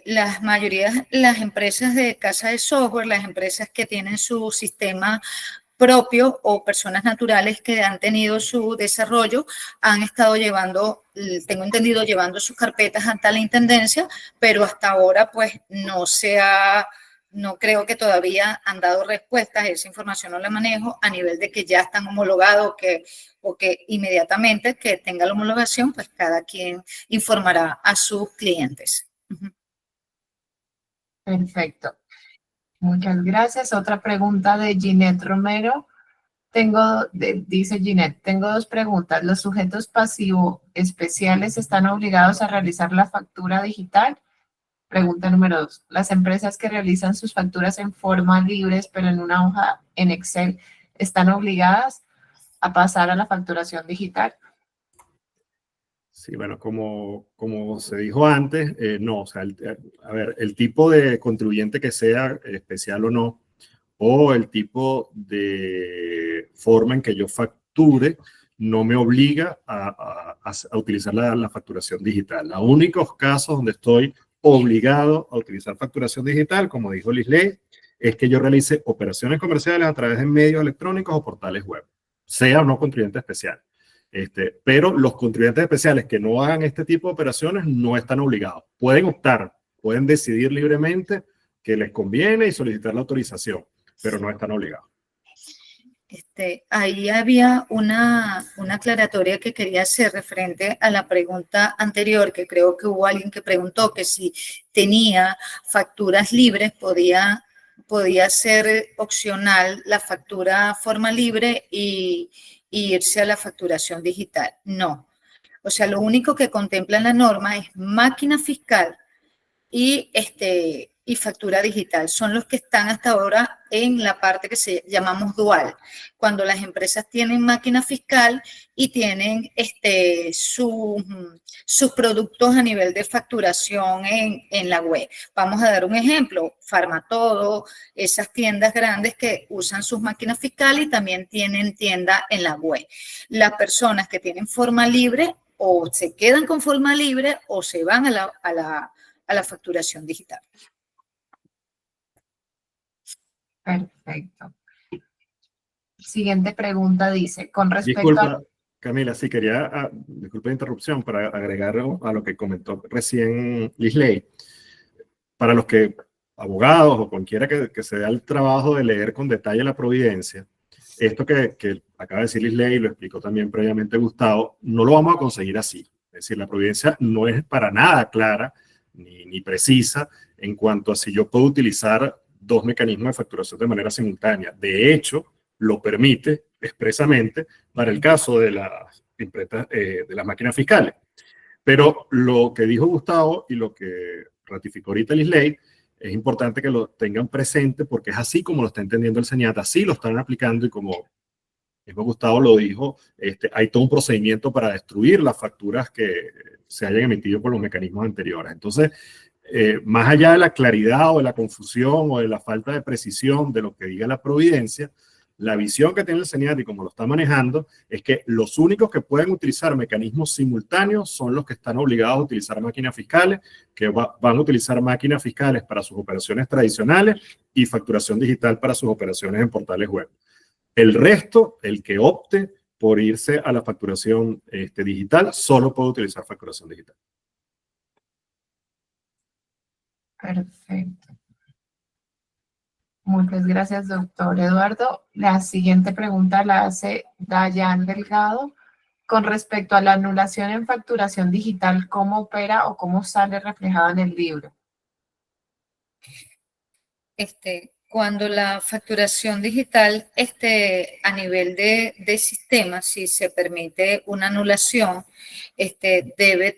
las empresas de casa de software, las empresas que tienen su sistema propio o personas naturales que han tenido su desarrollo, han estado llevando, tengo entendido, llevando sus carpetas ante la intendencia, pero hasta ahora pues no creo que todavía han dado respuestas, esa información no la manejo a nivel de que ya están homologados o que inmediatamente que tenga la homologación, pues cada quien informará a sus clientes. Perfecto. Muchas gracias. Otra pregunta de Ginette Romero. Dice Ginette, tengo dos preguntas. ¿Los sujetos pasivos especiales están obligados a realizar la factura digital? Pregunta número 2. ¿Las empresas que realizan sus facturas en forma libre, pero en una hoja en Excel, están obligadas a pasar a la facturación digital? Sí, bueno, como se dijo antes, no, o sea, a ver, el tipo de contribuyente que sea, especial o no, o el tipo de forma en que yo facture, no me obliga a utilizar la facturación digital. Los únicos casos donde estoy obligado a utilizar facturación digital, como dijo Lisley, es que yo realice operaciones comerciales a través de medios electrónicos o portales web, sea o no contribuyente especial. Pero los contribuyentes especiales que no hagan este tipo de operaciones no están obligados. Pueden optar, pueden decidir libremente que les conviene y solicitar la autorización, pero no están obligados. Ahí había una aclaratoria que quería hacer referente a la pregunta anterior, que creo que hubo alguien que preguntó que si tenía facturas libres podía ser opcional la factura forma libre y irse a la facturación digital. No. O sea, lo único que contempla la norma es máquina fiscal y factura digital. Son los que están hasta ahora en la parte que llamamos dual. Cuando las empresas tienen máquina fiscal y tienen sus productos a nivel de facturación en la web. Vamos a dar un ejemplo. Farmatodo, esas tiendas grandes que usan sus máquinas fiscales y también tienen tienda en la web. Las personas que tienen forma libre o se quedan con forma libre o se van a la facturación digital. Perfecto. Siguiente pregunta dice, con respecto Disculpa, Camila, sí quería, disculpa la interrupción, para agregar a lo que comentó recién Lisley. Para los abogados o cualquiera que se dé el trabajo de leer con detalle la providencia, esto que acaba de decir Lisley y lo explicó también previamente Gustavo, no lo vamos a conseguir así. Es decir, la providencia no es para nada clara ni precisa en cuanto a si yo puedo utilizar dos mecanismos de facturación de manera simultánea. De hecho, lo permite expresamente para el caso de las impretas, de las máquinas fiscales. Pero lo que dijo Gustavo y lo que ratificó ahorita Lisley, es importante que lo tengan presente porque es así como lo está entendiendo el SENIAT, así lo están aplicando y como mismo Gustavo lo dijo, hay todo un procedimiento para destruir las facturas que se hayan emitido por los mecanismos anteriores. Entonces, más allá de la claridad o de la confusión o de la falta de precisión de lo que diga la providencia, la visión que tiene el SENIAT y como lo está manejando es que los únicos que pueden utilizar mecanismos simultáneos son los que están obligados a utilizar máquinas fiscales, que van a utilizar máquinas fiscales para sus operaciones tradicionales y facturación digital para sus operaciones en portales web. El resto, el que opte por irse a la facturación digital, solo puede utilizar facturación digital. Perfecto. Muchas gracias, doctor Eduardo. La siguiente pregunta la hace Dayan Delgado. Con respecto a la anulación en facturación digital, ¿cómo opera o cómo sale reflejado en el libro? Cuando la facturación digital a nivel de sistema, si se permite una anulación, debe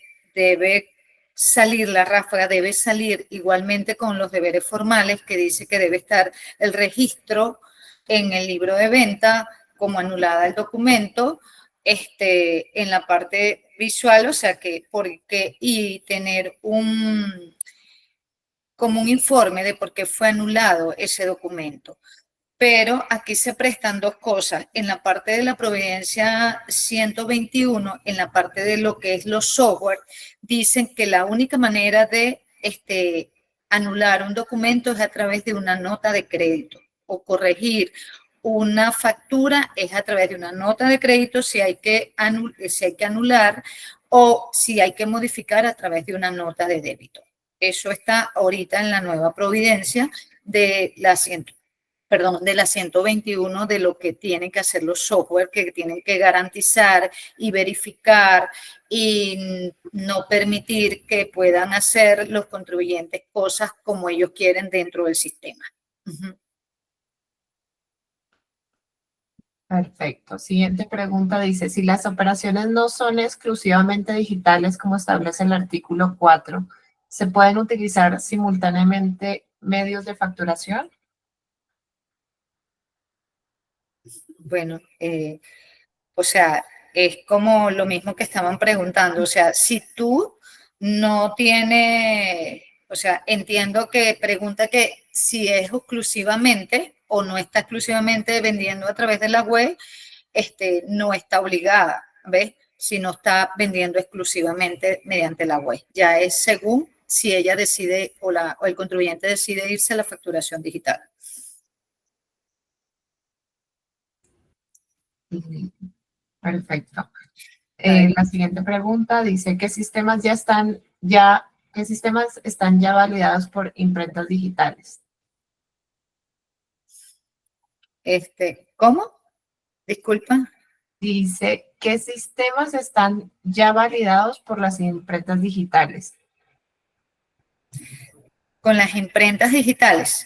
salir la ráfaga, debe salir igualmente con los deberes formales que dice que debe estar el registro en el libro de venta como anulada el documento, en la parte visual, o sea y tener como un informe de por qué fue anulado ese documento. Pero aquí se prestan dos cosas. En la parte de la Providencia 121, en la parte de lo que es los software, dicen que la única manera de anular un documento es a través de una nota de crédito o corregir una factura es a través de una nota de crédito si hay que anular o si hay que modificar a través de una nota de débito. Eso está ahorita en la nueva providencia de la 121 de lo que tienen que hacer los software, que tienen que garantizar y verificar y no permitir que puedan hacer los contribuyentes cosas como ellos quieren dentro del sistema. Perfecto. Siguiente pregunta dice, si las operaciones no son exclusivamente digitales como establece el artículo 4, ¿se pueden utilizar simultáneamente medios de facturación? Bueno, o sea, es como lo mismo que estaban preguntando. O sea, si tú no tienes, o sea, entiendo que pregunta que si es exclusivamente o no está exclusivamente vendiendo a través de la web, no está obligada, ¿ves? Si no está vendiendo exclusivamente mediante la web. Ya es según si ella decide o el contribuyente decide irse a la facturación digital. Perfecto. La siguiente pregunta dice, ¿qué sistemas están ya validados por imprentas digitales? ¿Cómo? Disculpa. Dice, ¿qué sistemas están ya validados por las imprentas digitales? Con las imprentas digitales.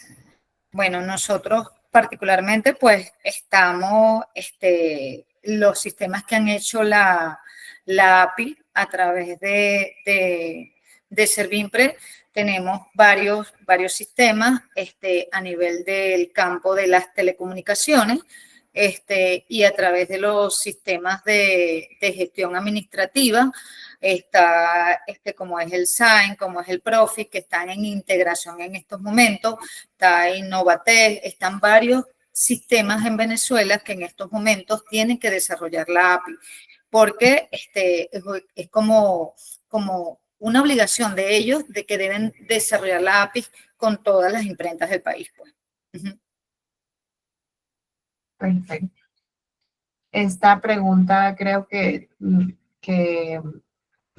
Bueno, nosotros particularmente pues estamos, los sistemas que han hecho la API a través de Servimpre, tenemos varios sistemas a nivel del campo de las telecomunicaciones y a través de los sistemas de gestión administrativa, está como es el SAIN, como es el Profit, que están en integración en estos momentos, está Innovatec, están varios sistemas en Venezuela que en estos momentos tienen que desarrollar la API, porque es como una obligación de ellos de que deben desarrollar la API con todas las imprentas del país, pues. Perfecto. Esta pregunta creo que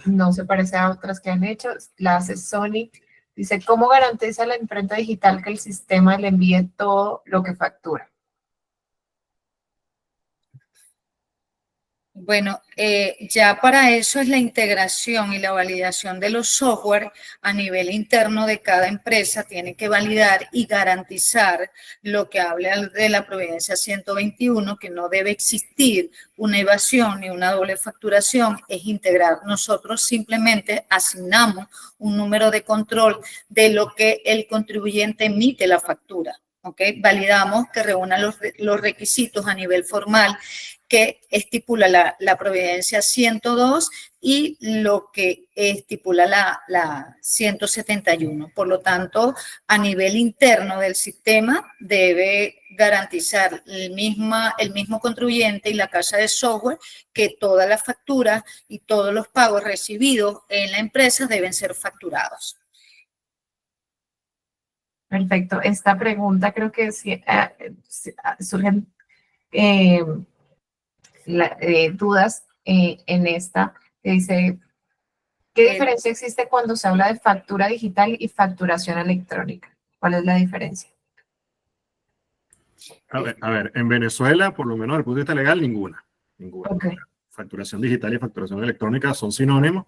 no se parece a otras que han hecho. La hace Sonic. Dice, ¿cómo garantiza la imprenta digital que el sistema le envíe todo lo que factura? Bueno, ya para eso es la integración y la validación de los software a nivel interno de cada empresa. Tiene que validar y garantizar lo que habla de la Providencia 121, que no debe existir una evasión ni una doble facturación, es integrar. Nosotros simplemente asignamos un número de control de lo que el contribuyente emite la factura. ¿Okay? Validamos que reúna los requisitos a nivel formal que estipula la Providencia 102 y lo que estipula la 171. Por lo tanto, a nivel interno del sistema debe garantizar el mismo contribuyente y la casa de software que todas las facturas y todos los pagos recibidos en la empresa deben ser facturados. Perfecto. Esta pregunta creo que sí, surgen dudas en esta, que dice, ¿qué diferencia existe cuando se habla de factura digital y facturación electrónica? ¿Cuál es la diferencia? A ver, en Venezuela, por lo menos desde el punto de vista legal, ninguna. Okay. Facturación digital y facturación electrónica son sinónimos,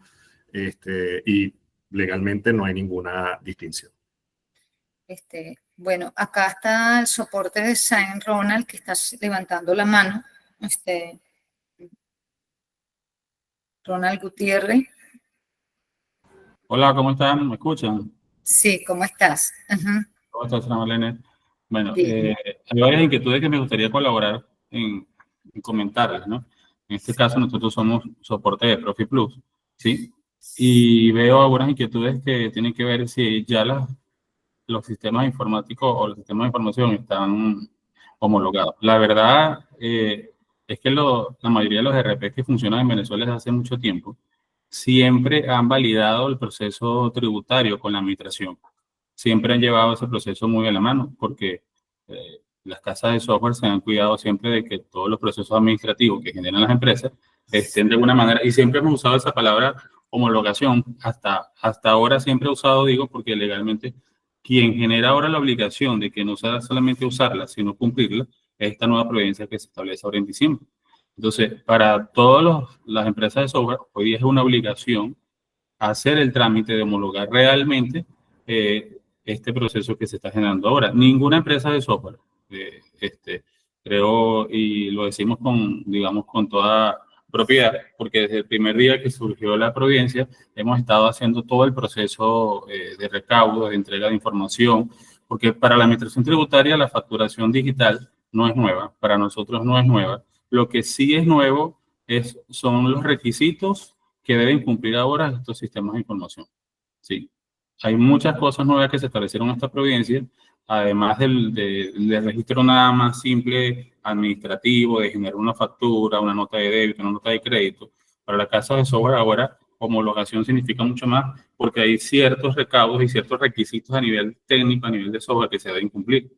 y legalmente no hay ninguna distinción. Bueno, acá está el soporte de Saint Ronald, que está levantando la mano. Ronald Gutiérrez. Hola, ¿cómo están? ¿Me escuchan? Sí, ¿cómo estás? Uh-huh. ¿Cómo estás, Ana Marlene? Bueno, Bien. hay varias inquietudes que me gustaría colaborar en comentarlas, ¿no? En este caso, nosotros somos soporte de Profi Plus, ¿sí? Y veo algunas inquietudes que tienen que ver si ya los sistemas informáticos o los sistemas de información están homologados. La verdad es que la mayoría de los ERP que funcionan en Venezuela desde hace mucho tiempo siempre han validado el proceso tributario con la administración. Siempre han llevado ese proceso muy a la mano porque las casas de software se han cuidado siempre de que todos los procesos administrativos que generan las empresas estén de alguna manera, y siempre hemos usado esa palabra homologación, hasta ahora siempre he usado, digo, porque legalmente quien genera ahora la obligación de que no sea solamente usarla, sino cumplirla, es esta nueva providencia que se establece ahora en diciembre. Entonces, para todas las empresas de software, hoy día es una obligación hacer el trámite de homologar realmente este proceso que se está generando ahora. Ninguna empresa de software, creo, y lo decimos digamos, con toda propiedad, porque desde el primer día que surgió la providencia, hemos estado haciendo todo el proceso de recaudo, de entrega de información, porque para la administración tributaria la facturación digital no es nueva, para nosotros no es nueva. Lo que sí es nuevo son los requisitos que deben cumplir ahora estos sistemas de información. Sí, hay muchas cosas nuevas que se establecieron en esta providencia, además del registro nada más simple administrativo, de generar una factura, una nota de débito, una nota de crédito. Para la casa de software ahora, homologación significa mucho más porque hay ciertos recaudos y ciertos requisitos a nivel técnico, a nivel de software que se deben cumplir.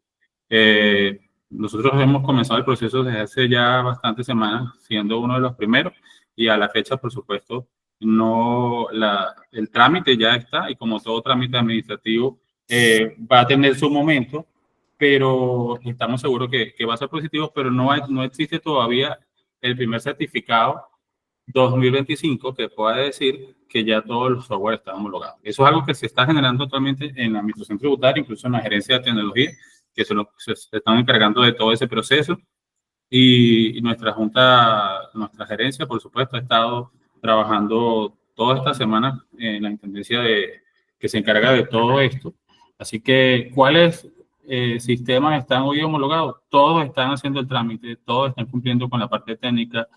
Nosotros hemos comenzado el proceso desde hace ya bastantes semanas, siendo uno de los primeros, y a la fecha, por supuesto, el trámite ya está, y como todo trámite administrativo, va a tener su momento, pero estamos seguros que va a ser positivo, pero no existe todavía el primer certificado 2025 que pueda decir que ya todos los software están homologados. Eso es algo que se está generando actualmente en la administración tributaria, incluso en la gerencia de tecnología, que se están encargando de todo ese proceso, y nuestra nuestra gerencia, por supuesto, ha estado trabajando toda esta semana en la intendencia que se encarga de todo esto. Así que, ¿cuáles sistemas están hoy homologados? Todos están haciendo el trámite, todos están cumpliendo con la parte técnica.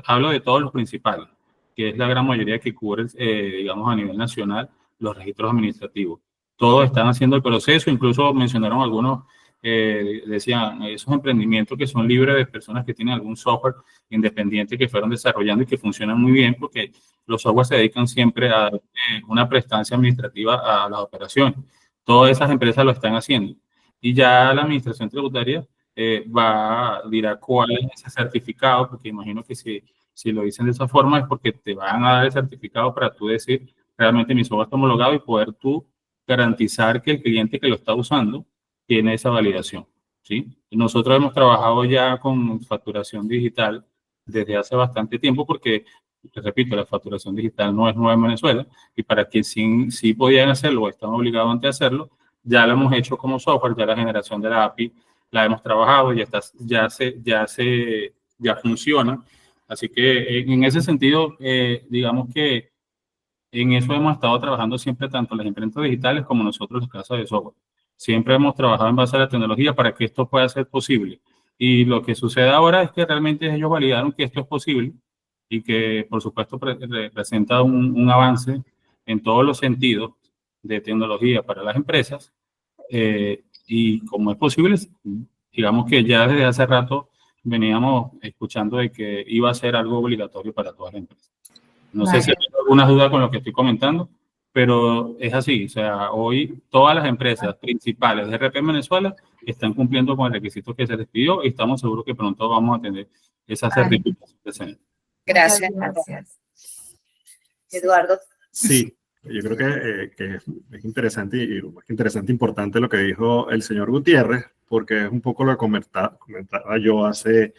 Hablo de todos los principales, que es la gran mayoría que cubre, digamos, a nivel nacional, los registros administrativos. Todos están haciendo el proceso, incluso mencionaron algunos, decían, esos emprendimientos que son libres de personas que tienen algún software independiente que fueron desarrollando y que funcionan muy bien, porque los software se dedican siempre a dar una prestancia administrativa a las operaciones. Todas esas empresas lo están haciendo. Y ya la administración tributaria dirá cuál es ese certificado, porque imagino que si lo dicen de esa forma es porque te van a dar el certificado para tú decir realmente mi software está homologado y poder tú garantizar que el cliente que lo está usando tiene esa validación, ¿sí? Nosotros hemos trabajado ya con facturación digital desde hace bastante tiempo porque, les repito, la facturación digital no es nueva en Venezuela y para quienes sí podían hacerlo o están obligados antes a hacerlo, ya lo hemos hecho como software, ya la generación de la API la hemos trabajado, ya funciona. Así que en ese sentido, digamos que en eso hemos estado trabajando siempre, tanto las imprentas digitales como nosotros, en casa de software. Siempre hemos trabajado en base a la tecnología para que esto pueda ser posible. Y lo que sucede ahora es que realmente ellos validaron que esto es posible y que, por supuesto, representa un avance en todos los sentidos de tecnología para las empresas. Y como es posible, digamos que ya desde hace rato veníamos escuchando de que iba a ser algo obligatorio para todas las empresas. No sé si hay alguna duda con lo que estoy comentando, pero es así. O sea, hoy todas las empresas principales de RP en Venezuela están cumpliendo con el requisito que se les pidió y estamos seguros que pronto vamos a tener esa certificación de CNET. Gracias. Gracias. Eduardo. Sí, yo creo que es interesante importante lo que dijo el señor Gutiérrez, porque es un poco lo que comentaba yo hace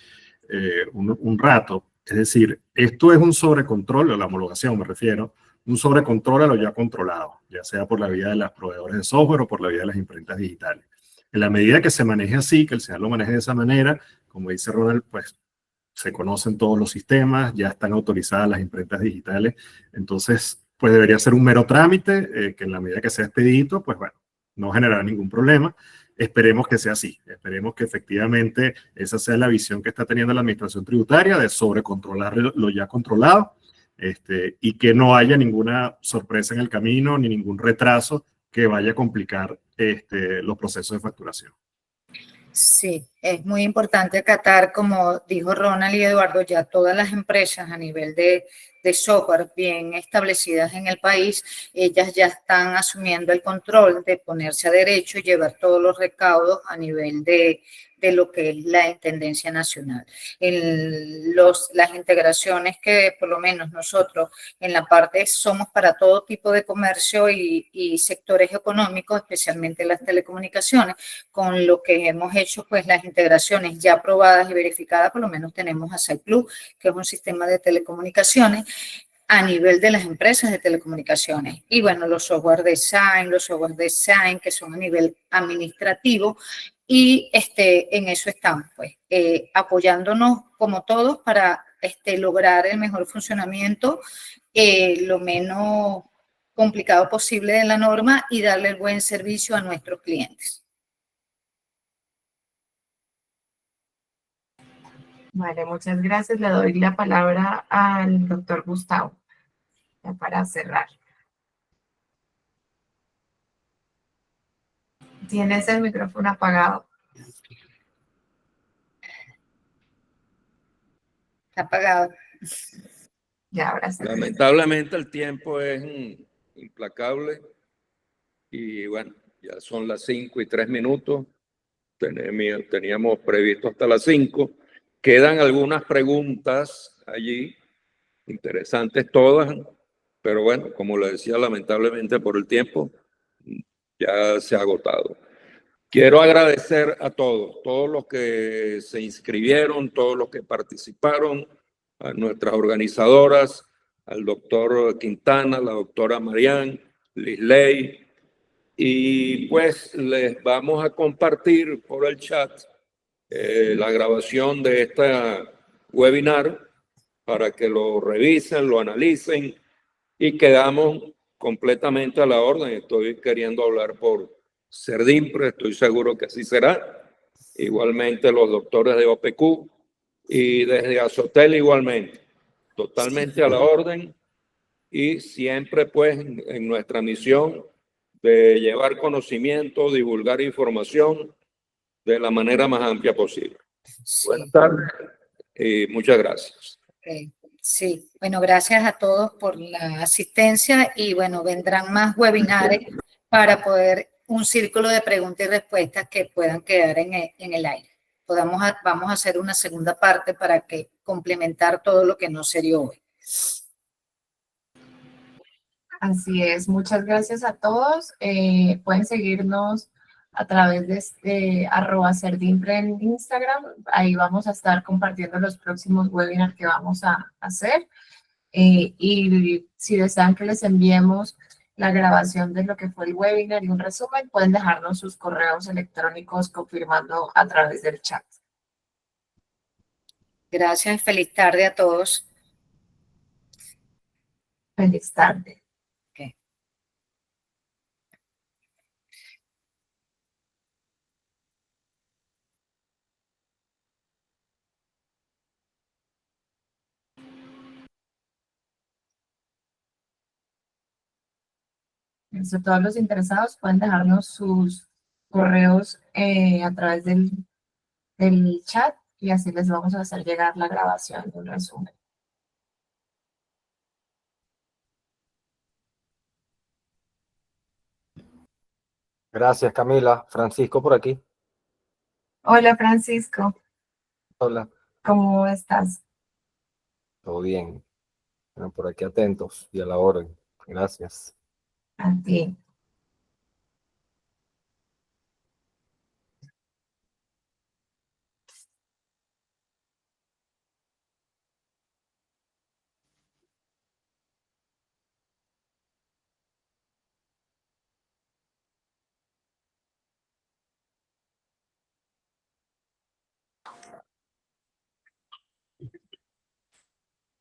un rato. Es decir, esto es un sobrecontrol, a la homologación me refiero, un sobrecontrol a lo ya controlado, ya sea por la vía de los proveedores de software o por la vía de las imprentas digitales. En la medida que se maneje así, que el SENAT lo maneje de esa manera, como dice Ronald, pues se conocen todos los sistemas, ya están autorizadas las imprentas digitales, entonces pues debería ser un mero trámite, que en la medida que sea expedito, pues bueno, no generará ningún problema. Esperemos que sea así, esperemos que efectivamente esa sea la visión que está teniendo la administración tributaria de sobrecontrolar lo ya controlado, y que no haya ninguna sorpresa en el camino ni ningún retraso que vaya a complicar los procesos de facturación. Sí, es muy importante acatar, como dijo Ronald y Eduardo, ya todas las empresas a nivel de software bien establecidas en el país, ellas ya están asumiendo el control de ponerse a derecho y llevar todos los recaudos a nivel de lo que es la Intendencia Nacional. Las integraciones que por lo menos nosotros en la parte somos para todo tipo de comercio y sectores económicos, especialmente las telecomunicaciones, con lo que hemos hecho, pues las integraciones ya aprobadas y verificadas, por lo menos tenemos a SciPlus, que es un sistema de telecomunicaciones a nivel de las empresas de telecomunicaciones. Y bueno, los software design, que son a nivel administrativo, y en eso estamos, pues, apoyándonos como todos para lograr el mejor funcionamiento, lo menos complicado posible de la norma y darle el buen servicio a nuestros clientes. Vale, muchas gracias. Le doy la palabra al doctor Gustavo, ya para cerrar. Tienes el micrófono apagado. Está apagado. Ya, ahora sí. Lamentablemente el tiempo es implacable y bueno, ya son las 5:03. Teníamos previsto hasta las 5. Quedan algunas preguntas allí, interesantes todas, pero bueno, como le decía, lamentablemente por el tiempo ya se ha agotado. Quiero agradecer a todos los que se inscribieron, todos los que participaron, a nuestras organizadoras, al doctor Quintana, la doctora Marián, Lisley, y pues les vamos a compartir por el chat la grabación de este webinar para que lo revisen, lo analicen y quedamos completamente a la orden. Estoy queriendo hablar por Serdimpre, estoy seguro que así será. Igualmente los doctores de OPQ y desde Azotel igualmente. Totalmente a la orden y siempre pues en nuestra misión de llevar conocimiento, divulgar información de la manera más amplia posible. Sí. Buenas tardes y muchas gracias. Sí, bueno, gracias a todos por la asistencia y bueno, vendrán más webinares para poder un círculo de preguntas y respuestas que puedan quedar en el aire. Vamos a hacer una segunda parte para que complementar todo lo que no se dio hoy. Así es, muchas gracias a todos. Pueden seguirnos a través de @Servimpre en Instagram. Ahí vamos a estar compartiendo los próximos webinars que vamos a hacer. Y si desean que les enviemos la grabación de lo que fue el webinar y un resumen, pueden dejarnos sus correos electrónicos confirmando a través del chat. Gracias, feliz tarde a todos. Feliz tarde. Ok. Entonces, todos los interesados pueden dejarnos sus correos a través del chat y así les vamos a hacer llegar la grabación de un resumen. Gracias, Camila. Francisco por aquí. Hola, Francisco, Hola. ¿cómo estás? Todo bien. Bueno, por aquí atentos y a la orden. Gracias. A ti.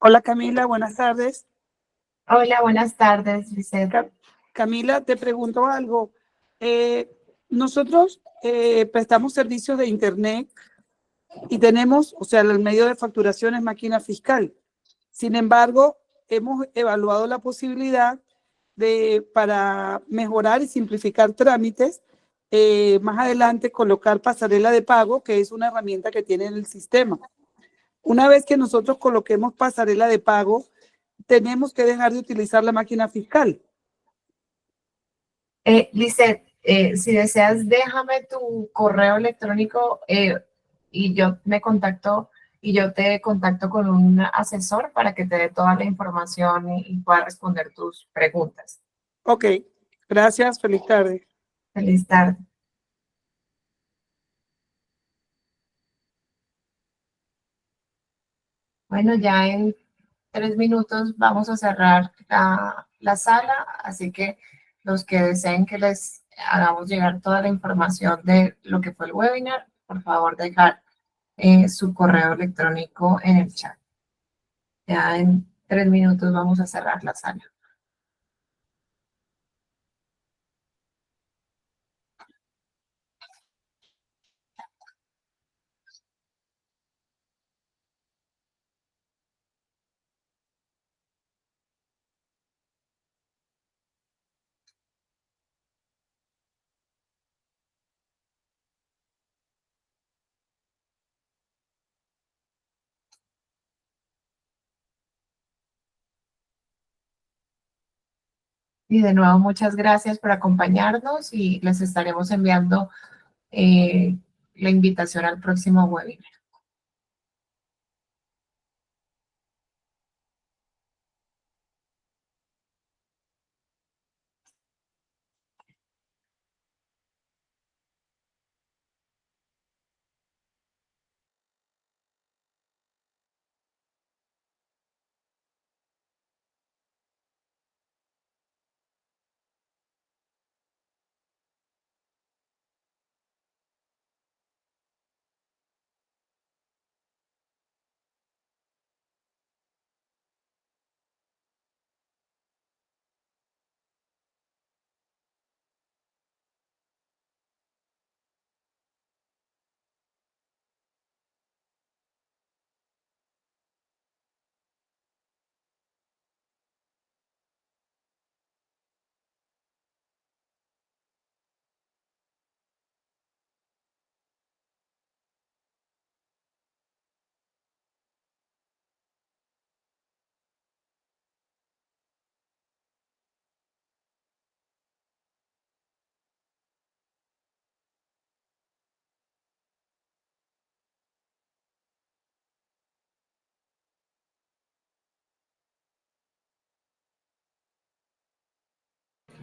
Hola Camila, buenas tardes. Hola, buenas tardes, Lisette. Camila, te pregunto algo. Nosotros prestamos servicios de Internet y tenemos, o sea, el medio de facturación es máquina fiscal. Sin embargo, hemos evaluado la posibilidad de, para mejorar y simplificar trámites, más adelante colocar pasarela de pago, que es una herramienta que tiene el sistema. Una vez que nosotros coloquemos pasarela de pago, tenemos que dejar de utilizar la máquina fiscal. Lisette, si deseas, déjame tu correo electrónico y yo te contacto con un asesor para que te dé toda la información y pueda responder tus preguntas. Ok, gracias, feliz tarde. Feliz tarde. Bueno, ya en 3 minutos vamos a cerrar la sala, así que los que deseen que les hagamos llegar toda la información de lo que fue el webinar, por favor dejar su correo electrónico en el chat. Ya en 3 minutos vamos a cerrar la sala. Y de nuevo, muchas gracias por acompañarnos y les estaremos enviando la invitación al próximo webinar.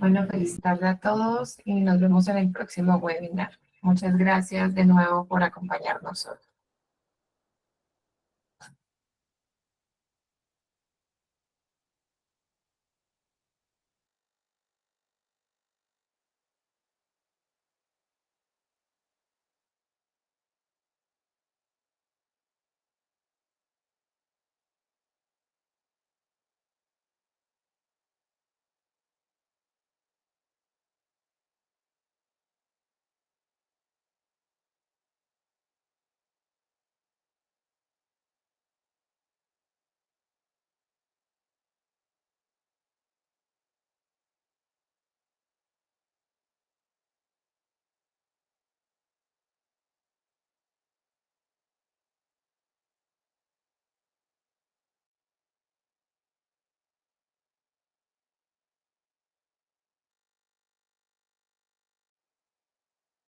Bueno, feliz tarde a todos y nos vemos en el próximo webinar. Muchas gracias de nuevo por acompañarnos hoy.